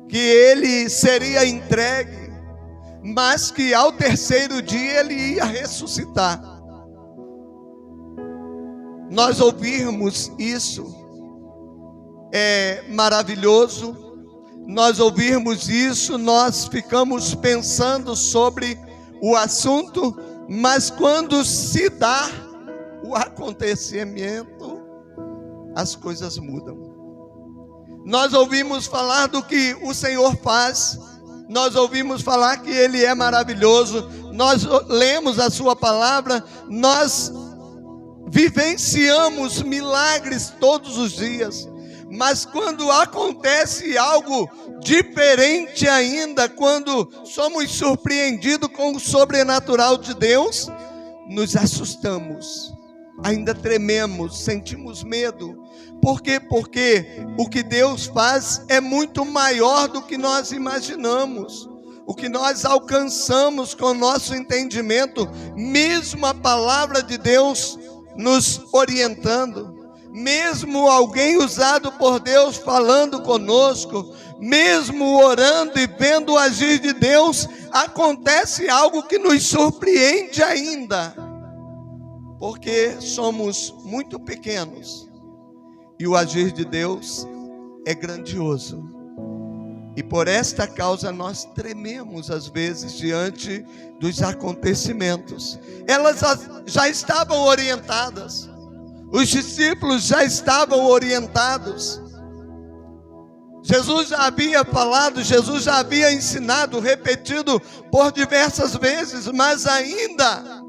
que ele seria entregue, mas que ao terceiro dia ele ia ressuscitar. Nós ouvirmos isso é maravilhoso. Nós ouvirmos isso, nós ficamos pensando sobre o assunto, mas quando se dá o acontecimento, as coisas mudam. Nós ouvimos falar do que o Senhor faz, nós ouvimos falar que Ele é maravilhoso, nós lemos a Sua palavra, nós vivenciamos milagres todos os dias. Mas quando acontece algo diferente ainda, quando somos surpreendidos com o sobrenatural de Deus, nos assustamos, ainda trememos, sentimos medo. Por quê? Porque o que Deus faz é muito maior do que nós imaginamos, o que nós alcançamos com o nosso entendimento, mesmo a palavra de Deus nos orientando, mesmo alguém usado por Deus falando conosco, mesmo orando e vendo o agir de Deus, acontece algo que nos surpreende ainda, porque somos muito pequenos e o agir de Deus é grandioso. E por esta causa nós trememos às vezes diante dos acontecimentos. Elas já estavam orientadas, os discípulos já estavam orientados. Jesus já havia falado, Jesus já havia ensinado, repetido por diversas vezes, mas ainda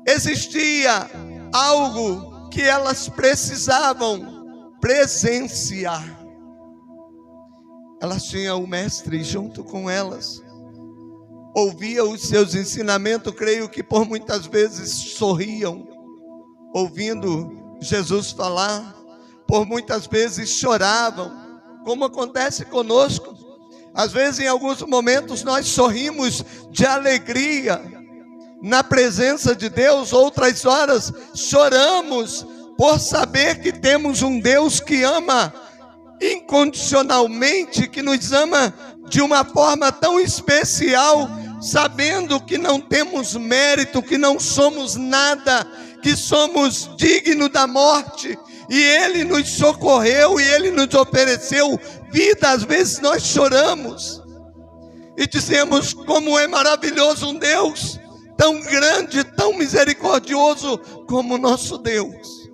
existia algo que elas precisavam presenciar. Elas tinham o mestre junto com elas, ouviam os seus ensinamentos, creio que por muitas vezes sorriam, ouvindo Jesus falar, por muitas vezes choravam, como acontece conosco. Às vezes, em alguns momentos, nós sorrimos de alegria na presença de Deus, outras horas choramos por saber que temos um Deus que ama incondicionalmente, que nos ama de uma forma tão especial, sabendo que não temos mérito, que não somos nada, que somos dignos da morte, e Ele nos socorreu, e Ele nos ofereceu vida. Às vezes nós choramos e dizemos como é maravilhoso um Deus tão grande, tão misericordioso como nosso Deus,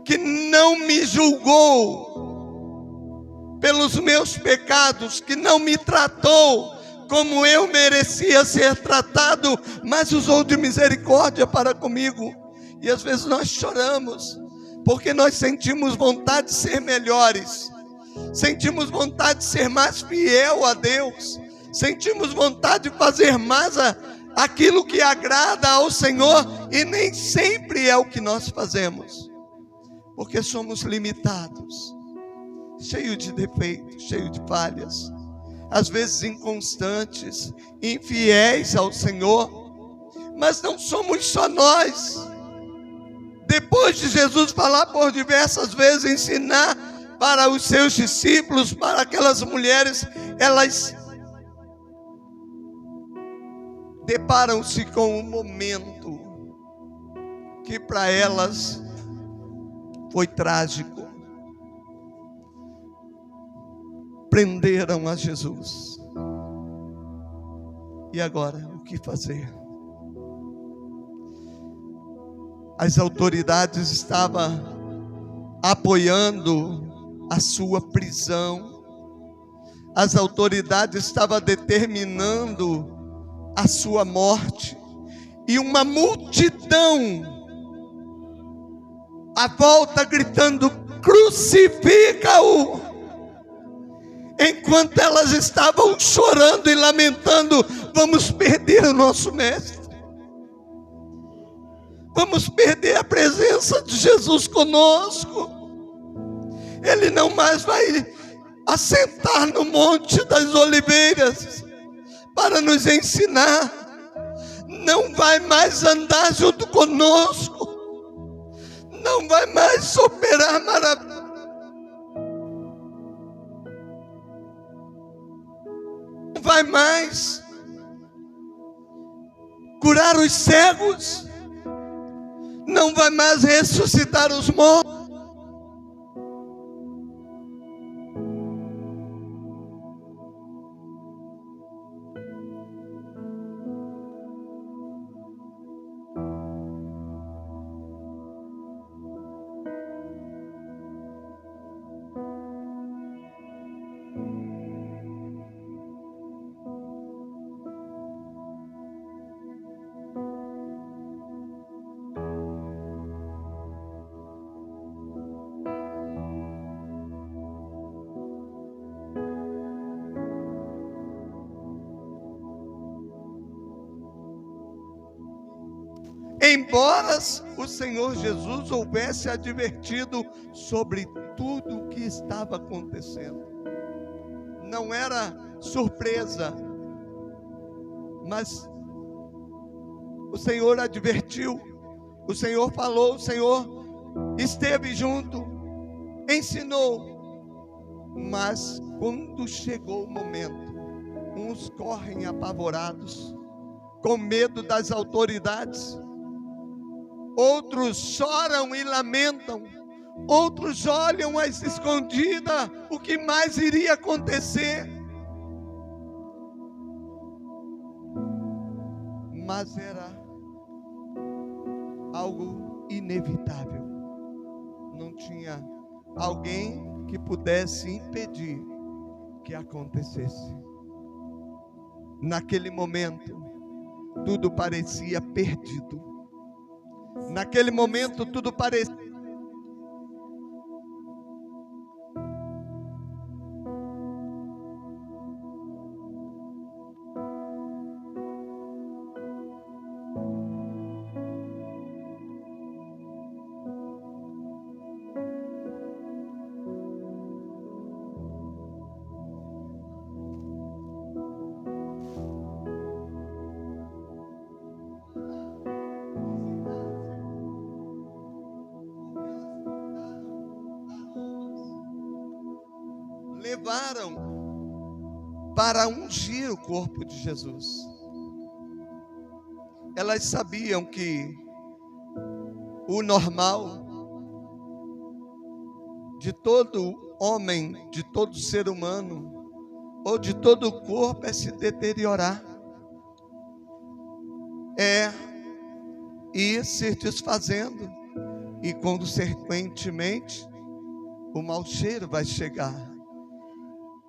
que não me julgou pelos meus pecados, que não me tratou como eu merecia ser tratado, mas usou de misericórdia para comigo. E às vezes nós choramos, porque nós sentimos vontade de ser melhores, sentimos vontade de ser mais fiel a Deus, sentimos vontade de fazer mais aquilo que agrada ao Senhor, e nem sempre é o que nós fazemos, porque somos limitados, cheios de defeitos, cheios de falhas, às vezes inconstantes, infiéis ao Senhor. Mas não somos só nós. Depois de Jesus falar por diversas vezes, ensinar para os seus discípulos, para aquelas mulheres, elas deparam-se com um momento que para elas foi trágico. Prenderam a Jesus. E agora, o que fazer? As autoridades estavam apoiando a sua prisão. As autoridades estavam determinando a sua morte. E uma multidão à volta gritando: crucifica-o! Enquanto elas estavam chorando e lamentando: vamos perder o nosso mestre, vamos perder a presença de Jesus conosco. Ele não mais vai assentar no Monte das Oliveiras para nos ensinar, não vai mais andar junto conosco, não vai mais operar maravilhas, não vai mais curar os cegos, não vai mais ressuscitar os mortos. Embora o Senhor Jesus houvesse advertido sobre tudo o que estava acontecendo, não era surpresa, mas o Senhor advertiu, o Senhor falou, o Senhor esteve junto, ensinou. Mas quando chegou o momento, uns correm apavorados, com medo das autoridades, outros choram e lamentam, outros olham às escondidas o que mais iria acontecer. Mas era algo inevitável. Não tinha alguém que pudesse impedir que acontecesse. Naquele momento, tudo parecia perdido. Naquele momento, tudo parecia. Levaram para ungir o corpo de Jesus. Elas sabiam que o normal de todo homem, de todo ser humano, ou de todo o corpo é se deteriorar. é ir se desfazendo, e consequentemente o mau cheiro vai chegar.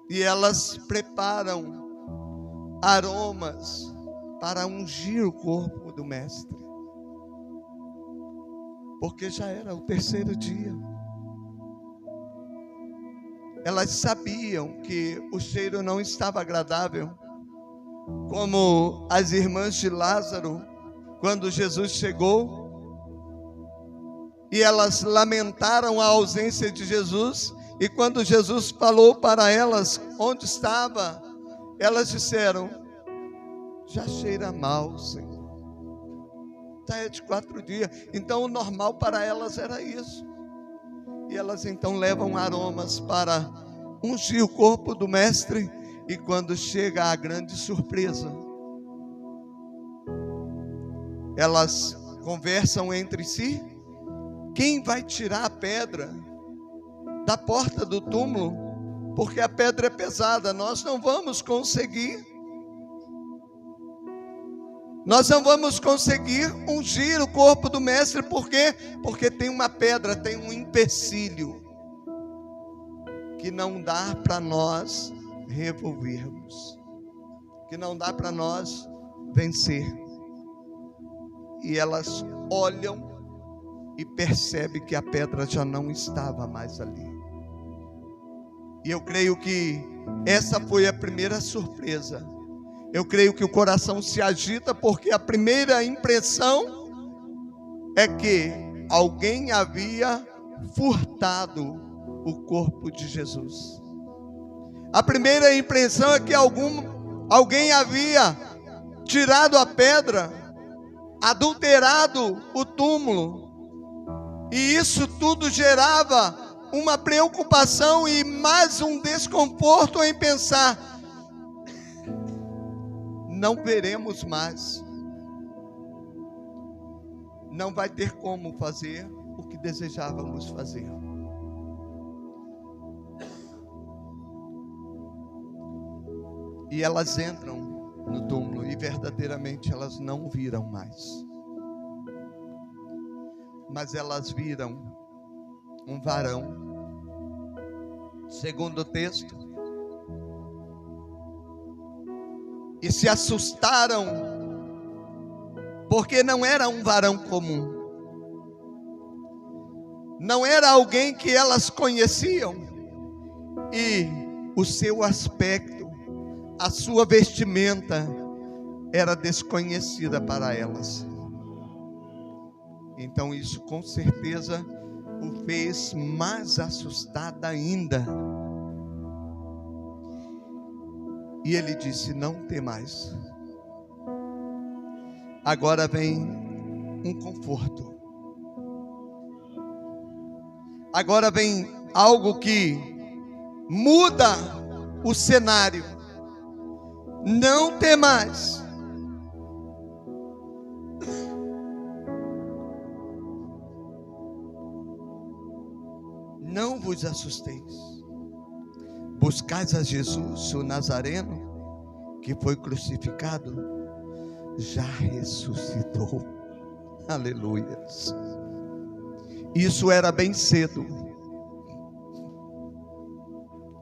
E elas preparam aromas para ungir o corpo do mestre, porque já era o terceiro dia. Elas sabiam que o cheiro não estava agradável, como as irmãs de Lázaro, quando Jesus chegou, e elas lamentaram a ausência de Jesus, e quando Jesus falou para elas onde estava, elas disseram: já cheira mal, Senhor, já é de 4 dias. Então o normal para elas era isso. E elas então levam aromas para ungir o corpo do mestre. E quando chega a grande surpresa, elas conversam entre si: quem vai tirar a pedra da porta do túmulo? Porque a pedra é pesada, nós não vamos conseguir. Nós não vamos conseguir ungir o corpo do mestre. Por quê? Porque tem uma pedra, tem um empecilho que não dá para nós revolvermos, que não dá para nós vencer. E elas olham e percebem que a pedra já não estava mais ali. E eu creio que essa foi a primeira surpresa. Eu creio que o coração se agita, porque a primeira impressão é que alguém havia furtado o corpo de Jesus. A primeira impressão é que alguém havia tirado a pedra, adulterado o túmulo. E isso tudo gerava uma preocupação e mais um desconforto em pensar: não veremos mais, não vai ter como fazer o que desejávamos fazer. E elas entram no túmulo e verdadeiramente elas não viram mais, mas elas viram um varão, segundo o texto, e se assustaram, porque não era um varão comum, não era alguém que elas conheciam, e o seu aspecto, a sua vestimenta era desconhecida para elas. Então isso com certeza o fez mais assustada ainda. E ele disse: não temais. Agora vem um conforto. Agora vem algo que muda o cenário. Não temais. Não vos assusteis. Buscais a Jesus, o Nazareno, que foi crucificado, já ressuscitou. Aleluias. Isso era bem cedo.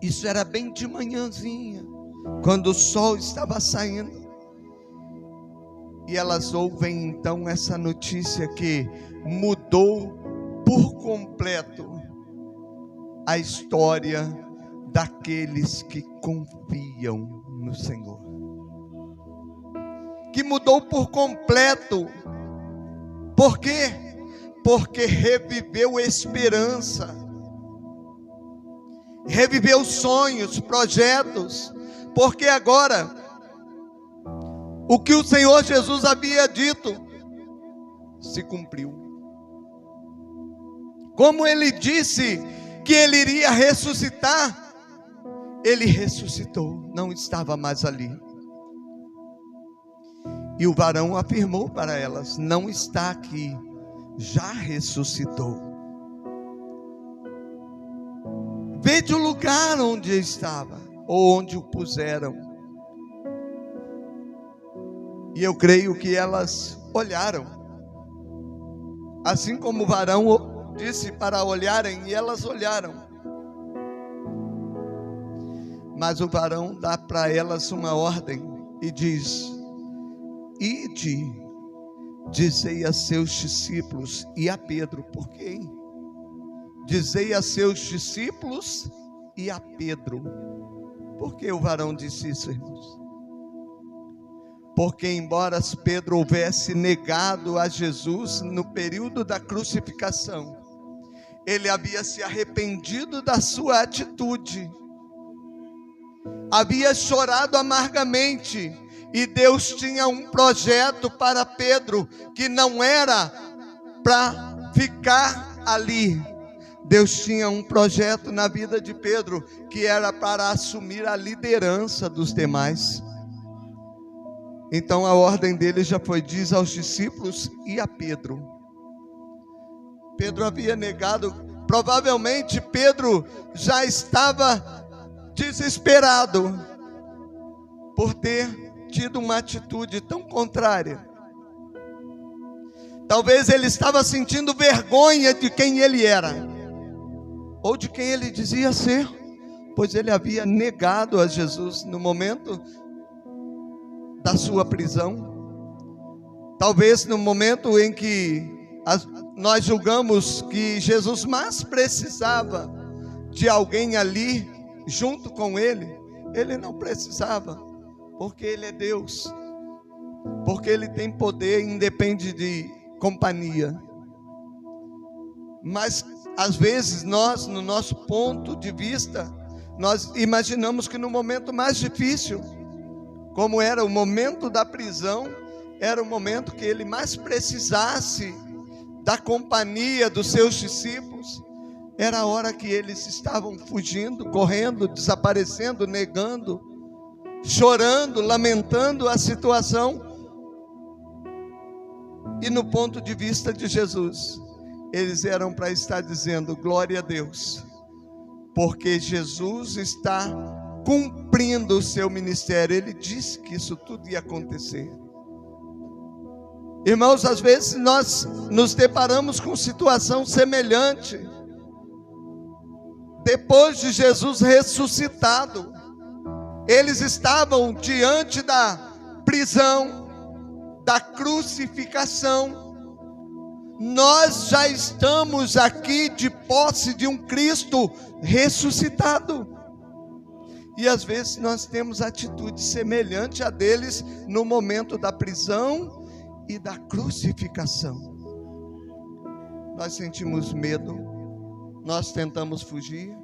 Isso era bem de manhãzinha, quando o sol estava saindo. E elas ouvem então essa notícia que mudou por completo a história daqueles que confiam no Senhor. Que mudou por completo. Por quê? Porque reviveu esperança, reviveu sonhos, projetos. Porque agora o que o Senhor Jesus havia dito se cumpriu. Como ele disse que ele iria ressuscitar, ele ressuscitou, não estava mais ali. E o varão afirmou para elas: não está aqui, já ressuscitou. Vede o lugar onde estava, ou onde o puseram. E eu creio que elas olharam, assim como o varão disse para olharem, e elas olharam. Mas o varão dá para elas uma ordem e diz: ide, dizei a seus discípulos e a Pedro. Por quê? Dizei a seus discípulos e a Pedro. Por que o varão disse isso, irmãos? Porque embora Pedro houvesse negado a Jesus no período da crucificação, ele havia se arrependido da sua atitude, havia chorado amargamente, e Deus tinha um projeto para Pedro, que não era para ficar ali. Deus tinha um projeto na vida de Pedro, que era para assumir a liderança dos demais. Então a ordem dele já foi: diz aos discípulos e a Pedro. Pedro havia negado, provavelmente Pedro já estava desesperado por ter tido uma atitude tão contrária. Talvez ele estava sentindo vergonha de quem ele era, ou de quem ele dizia ser, pois ele havia negado a Jesus no momento da sua prisão. Talvez no momento em que nós julgamos que Jesus mais precisava de alguém ali junto com ele, ele não precisava, porque ele é Deus, porque ele tem poder, independe de companhia. Mas às vezes nós, no nosso ponto de vista, nós imaginamos que no momento mais difícil, como era o momento da prisão, era o momento que ele mais precisasse da companhia dos seus discípulos, era a hora que eles estavam fugindo, correndo, desaparecendo, negando, chorando, lamentando a situação. E no ponto de vista de Jesus, eles eram para estar dizendo: glória a Deus, porque Jesus está cumprindo o seu ministério. Ele disse que isso tudo ia acontecer. Irmãos, às vezes nós nos deparamos com situação semelhante. Depois de Jesus ressuscitado, eles estavam diante da prisão, da crucificação. Nós já estamos aqui de posse de um Cristo ressuscitado. E às vezes nós temos atitude semelhante a deles no momento da prisão e da crucificação. Nós sentimos medo, nós tentamos fugir,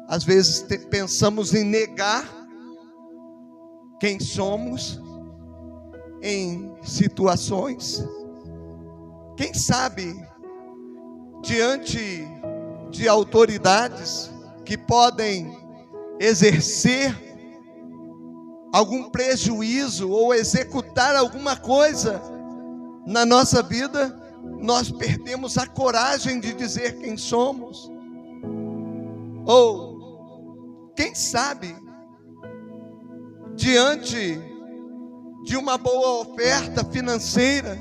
às vezes pensamos em negar quem somos em situações. Quem sabe, diante de autoridades que podem exercer algum prejuízo ou executar alguma coisa na nossa vida, nós perdemos a coragem de dizer quem somos. Ou, quem sabe, diante de uma boa oferta financeira,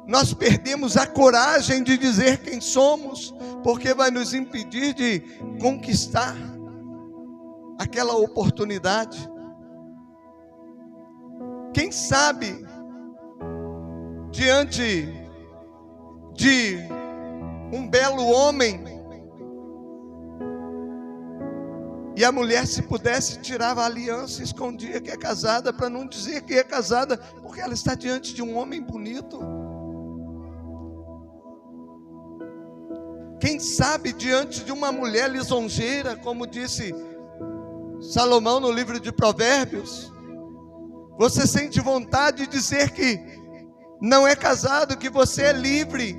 nós perdemos a coragem de dizer quem somos, porque vai nos impedir de conquistar aquela oportunidade. Quem sabe, diante de um belo homem, e a mulher, se pudesse, tirava a aliança e escondia que é casada, para não dizer que é casada, porque ela está diante de um homem bonito. Quem sabe, diante de uma mulher lisonjeira, como disse Salomão no livro de Provérbios, você sente vontade de dizer que não é casado, que você é livre,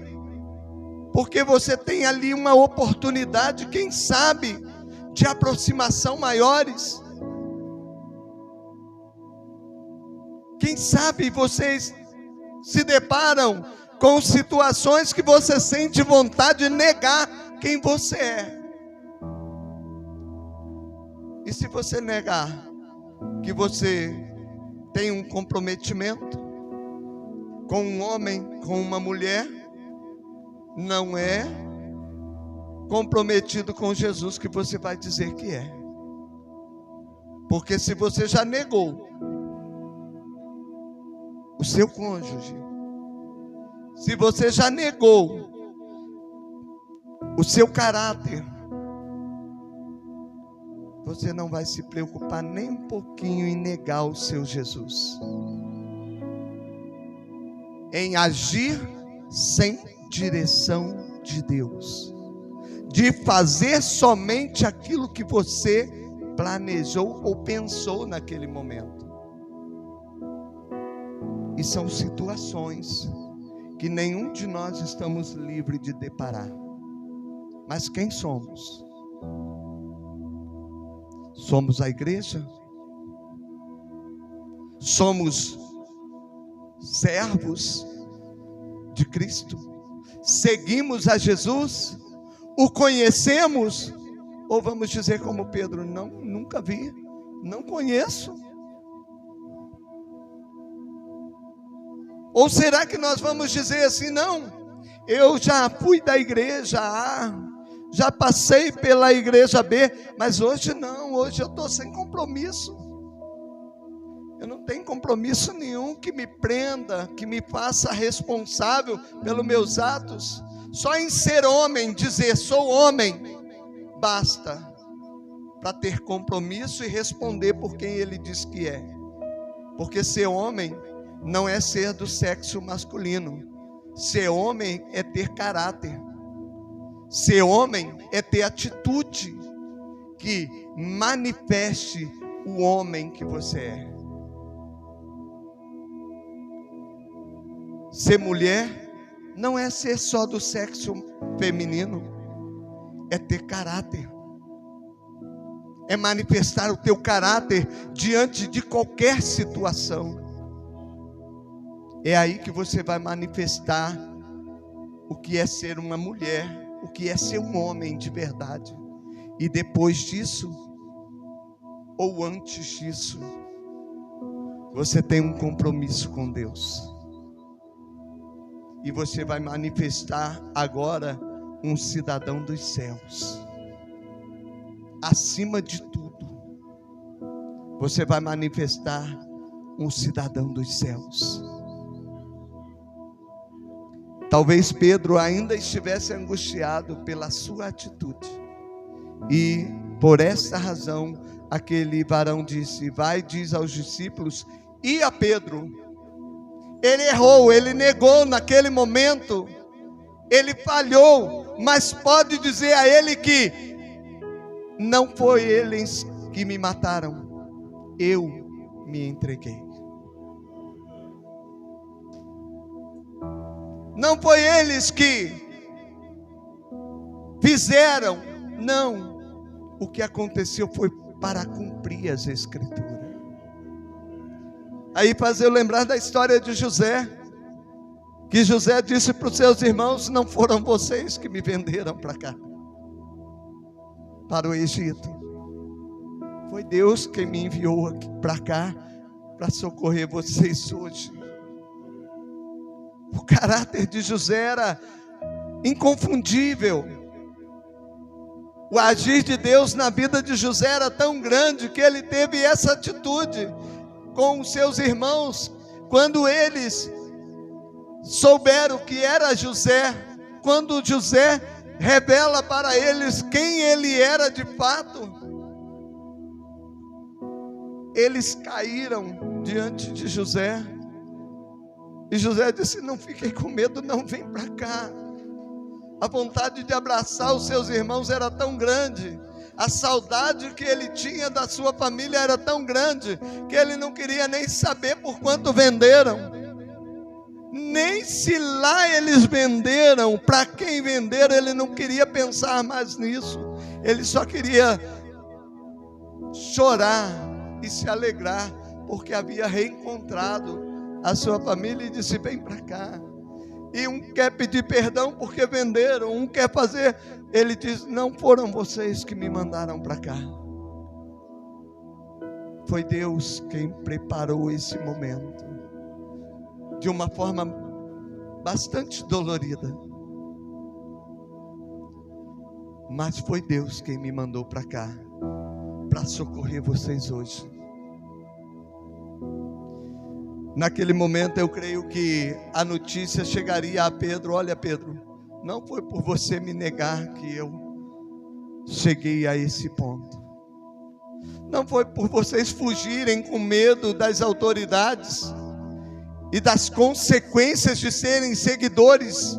porque você tem ali uma oportunidade, quem sabe, de aproximação maiores. Quem sabe vocês se deparam com situações que você sente vontade de negar quem você é. E se você negar que você tem um comprometimento com um homem, com uma mulher, não é comprometido com Jesus que você vai dizer que é. Porque se você já negou o seu cônjuge, se você já negou o seu caráter, você não vai se preocupar nem um pouquinho em negar o seu Jesus, em agir sem direção de Deus, de fazer somente aquilo que você planejou ou pensou naquele momento. E são situações que nenhum de nós estamos livre de deparar. Mas quem somos? Somos a igreja? Somos servos de Cristo? Seguimos a Jesus? O conhecemos? Ou vamos dizer como Pedro, não, nunca vi, não conheço? Ou será que nós vamos dizer assim, não, eu já fui da igreja A, já passei pela igreja B, mas hoje não, hoje eu estou sem compromisso. Eu não tenho compromisso nenhum que me prenda, que me faça responsável pelos meus atos. Só em ser homem, dizer sou homem, basta para ter compromisso e responder por quem ele diz que é. Porque ser homem não é ser do sexo masculino. Ser homem é ter caráter. Ser homem é ter atitude que manifeste o homem que você é. Ser mulher não é ser só do sexo feminino, é ter caráter, é manifestar o teu caráter diante de qualquer situação. É aí que você vai manifestar o que é ser uma mulher, o que é ser um homem de verdade. E depois disso, ou antes disso, você tem um compromisso com Deus. E você vai manifestar agora um cidadão dos céus. Acima de tudo, você vai manifestar um cidadão dos céus. Talvez Pedro ainda estivesse angustiado pela sua atitude. E por essa razão, aquele varão disse, vai, diz aos discípulos e a Pedro. Ele errou, ele negou naquele momento, ele falhou, mas pode dizer a ele que não foi eles que me mataram, eu me entreguei. Não foi eles que fizeram, não. O que aconteceu foi para cumprir as Escrituras. Aí faz eu lembrar da história de José, que José disse para os seus irmãos, não foram vocês que me venderam para cá, para o Egito. Foi Deus quem me enviou aqui para cá, para socorrer vocês hoje. O caráter de José era inconfundível. O agir de Deus na vida de José era tão grande que ele teve essa atitude com os seus irmãos, quando eles souberam que era José, quando José revela para eles quem ele era de fato, eles caíram diante de José, e José disse, não fiquem com medo, não, vem para cá. A vontade de abraçar os seus irmãos era tão grande, a saudade que ele tinha da sua família era tão grande, que ele não queria nem saber por quanto venderam, nem se lá eles venderam, para quem venderam, ele não queria pensar mais nisso, ele só queria chorar e se alegrar, porque havia reencontrado a sua família e disse, vem para cá. E um quer pedir perdão porque venderam, um quer fazer, ele diz, não foram vocês que me mandaram para cá, foi Deus quem preparou esse momento de uma forma bastante dolorida. Mas foi Deus quem me mandou para cá, para socorrer vocês hoje. Naquele momento eu creio que a notícia chegaria a Pedro: olha, Pedro, não foi por você me negar que eu cheguei a esse ponto. Não foi por vocês fugirem com medo das autoridades e das consequências de serem seguidores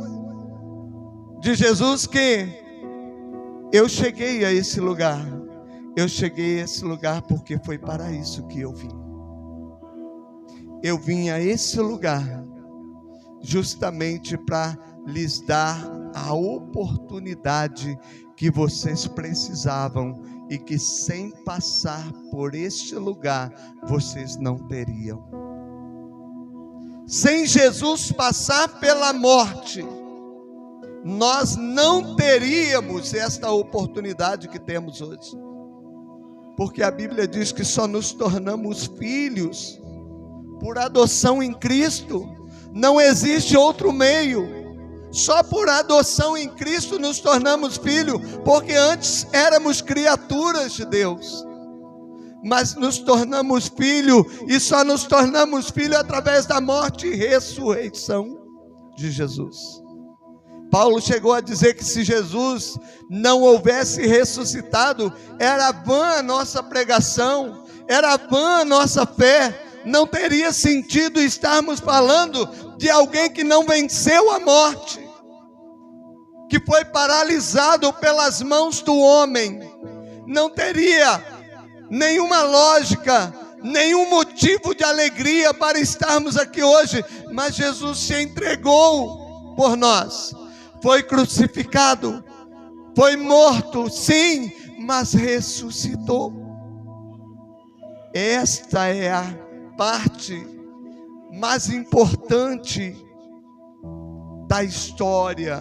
de Jesus que eu cheguei a esse lugar. Eu cheguei a esse lugar porque foi para isso que eu vim. Eu vim a esse lugar justamente para lhes dar a oportunidade que vocês precisavam e que sem passar por este lugar vocês não teriam. Sem Jesus passar pela morte, nós não teríamos esta oportunidade que temos hoje. Porque a Bíblia diz que só nos tornamos filhos por adoção em Cristo. Não existe outro meio. Só por adoção em Cristo nos tornamos filhos, porque antes éramos criaturas de Deus. Mas nos tornamos filhos, e só nos tornamos filhos através da morte e ressurreição de Jesus. Paulo chegou a dizer que se Jesus não houvesse ressuscitado, era vã a nossa pregação, era vã a nossa fé. Não teria sentido estarmos falando de alguém que não venceu a morte, que foi paralisado pelas mãos do homem. Não teria nenhuma lógica, nenhum motivo de alegria para estarmos aqui hoje, mas Jesus se entregou por nós, foi crucificado, foi morto, sim, mas ressuscitou. Esta é a parte mais importante da história,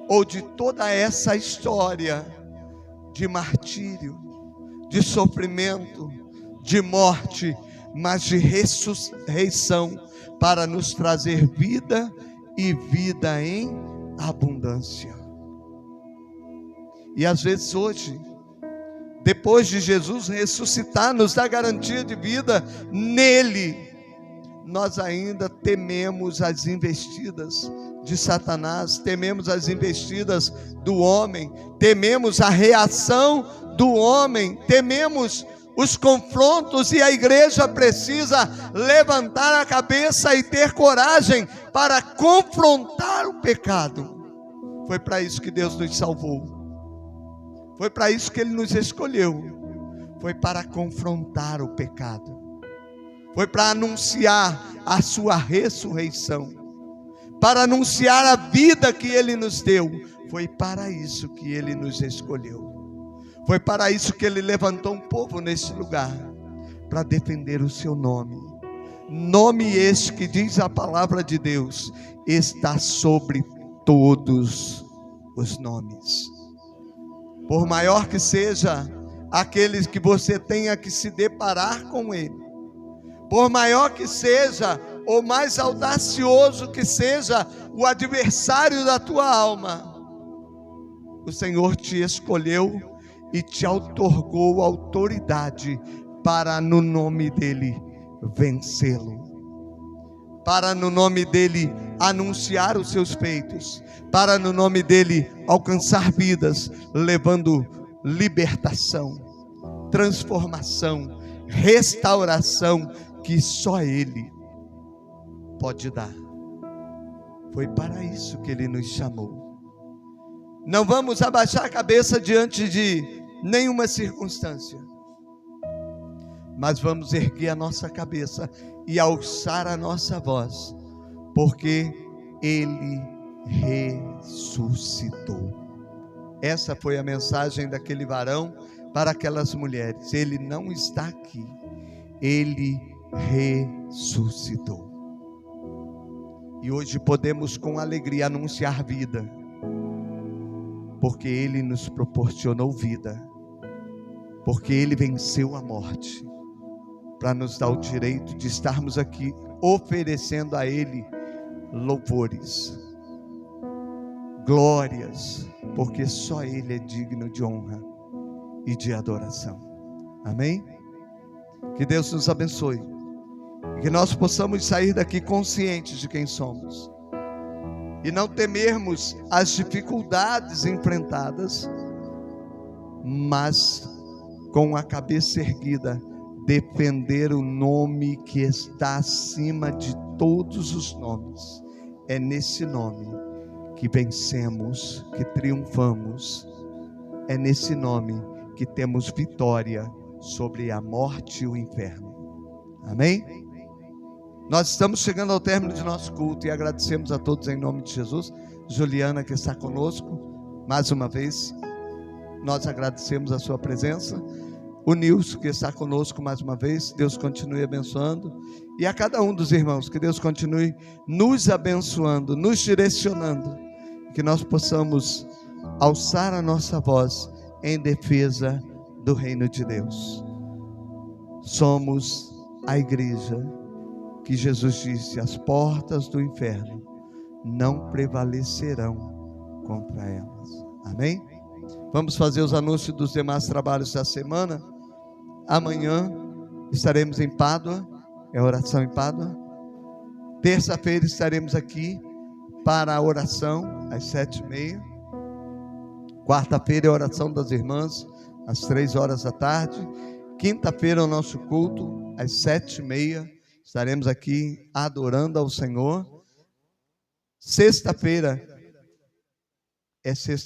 ou de toda essa história de martírio, de sofrimento, de morte, mas de ressurreição, para nos trazer vida e vida em abundância. E às vezes hoje, depois de Jesus ressuscitar, nos dar garantia de vida nele, nós ainda tememos as investidas de Satanás, tememos as investidas do homem, tememos a reação do homem, tememos os confrontos, e a igreja precisa levantar a cabeça e ter coragem para confrontar o pecado. Foi para isso que Deus nos salvou. Foi para isso que Ele nos escolheu. Foi para confrontar o pecado. Foi para anunciar a sua ressurreição. Para anunciar a vida que Ele nos deu. Foi para isso que Ele nos escolheu. Foi para isso que Ele levantou um povo nesse lugar. Para defender o seu nome. Nome este que, diz a palavra de Deus, está sobre todos os nomes. Por maior que seja aqueles que você tenha que se deparar com ele, por maior que seja, ou mais audacioso que seja o adversário da tua alma, o Senhor te escolheu e te outorgou autoridade para no nome dele vencê-lo, para no nome dele anunciar os seus feitos, para no nome dele alcançar vidas, levando libertação, transformação, restauração que só ele pode dar. Foi para isso que ele nos chamou. Não vamos abaixar a cabeça diante de nenhuma circunstância, mas vamos erguer a nossa cabeça e alçar a nossa voz, porque ele ressuscitou. Essa foi a mensagem daquele varão para aquelas mulheres. Ele não está aqui, ele ressuscitou. E hoje podemos com alegria anunciar vida, porque ele nos proporcionou vida, porque ele venceu a morte. para nos dar o direito de estarmos aqui oferecendo a Ele louvores, glórias, porque só Ele é digno de honra e de adoração. Amém? Que Deus nos abençoe e que nós possamos sair daqui conscientes de quem somos e não temermos as dificuldades enfrentadas, mas com a cabeça erguida, defender o nome que está acima de todos os nomes. É nesse nome que vencemos, que triunfamos. É nesse nome que temos vitória sobre a morte e o inferno. Amém? Nós estamos chegando ao término de nosso culto e agradecemos a todos em nome de Jesus. Juliana, que está conosco, mais uma vez, nós agradecemos a sua presença. O Nilson, que está conosco mais uma vez, Deus continue abençoando. E a cada um dos irmãos, que Deus continue nos abençoando, nos direcionando, que nós possamos alçar a nossa voz em defesa do reino de Deus. Somos a igreja que Jesus disse: as portas do inferno não prevalecerão contra elas. Amém? Vamos fazer os anúncios dos demais trabalhos da semana. Amanhã estaremos em Pádua, é oração em Pádua. Terça-feira estaremos aqui para a oração às 7h30. Quarta-feira é a oração das irmãs às 3h da tarde. Quinta-feira é o nosso culto às 7h30. Estaremos aqui adorando ao Senhor. Sexta-feira é sexta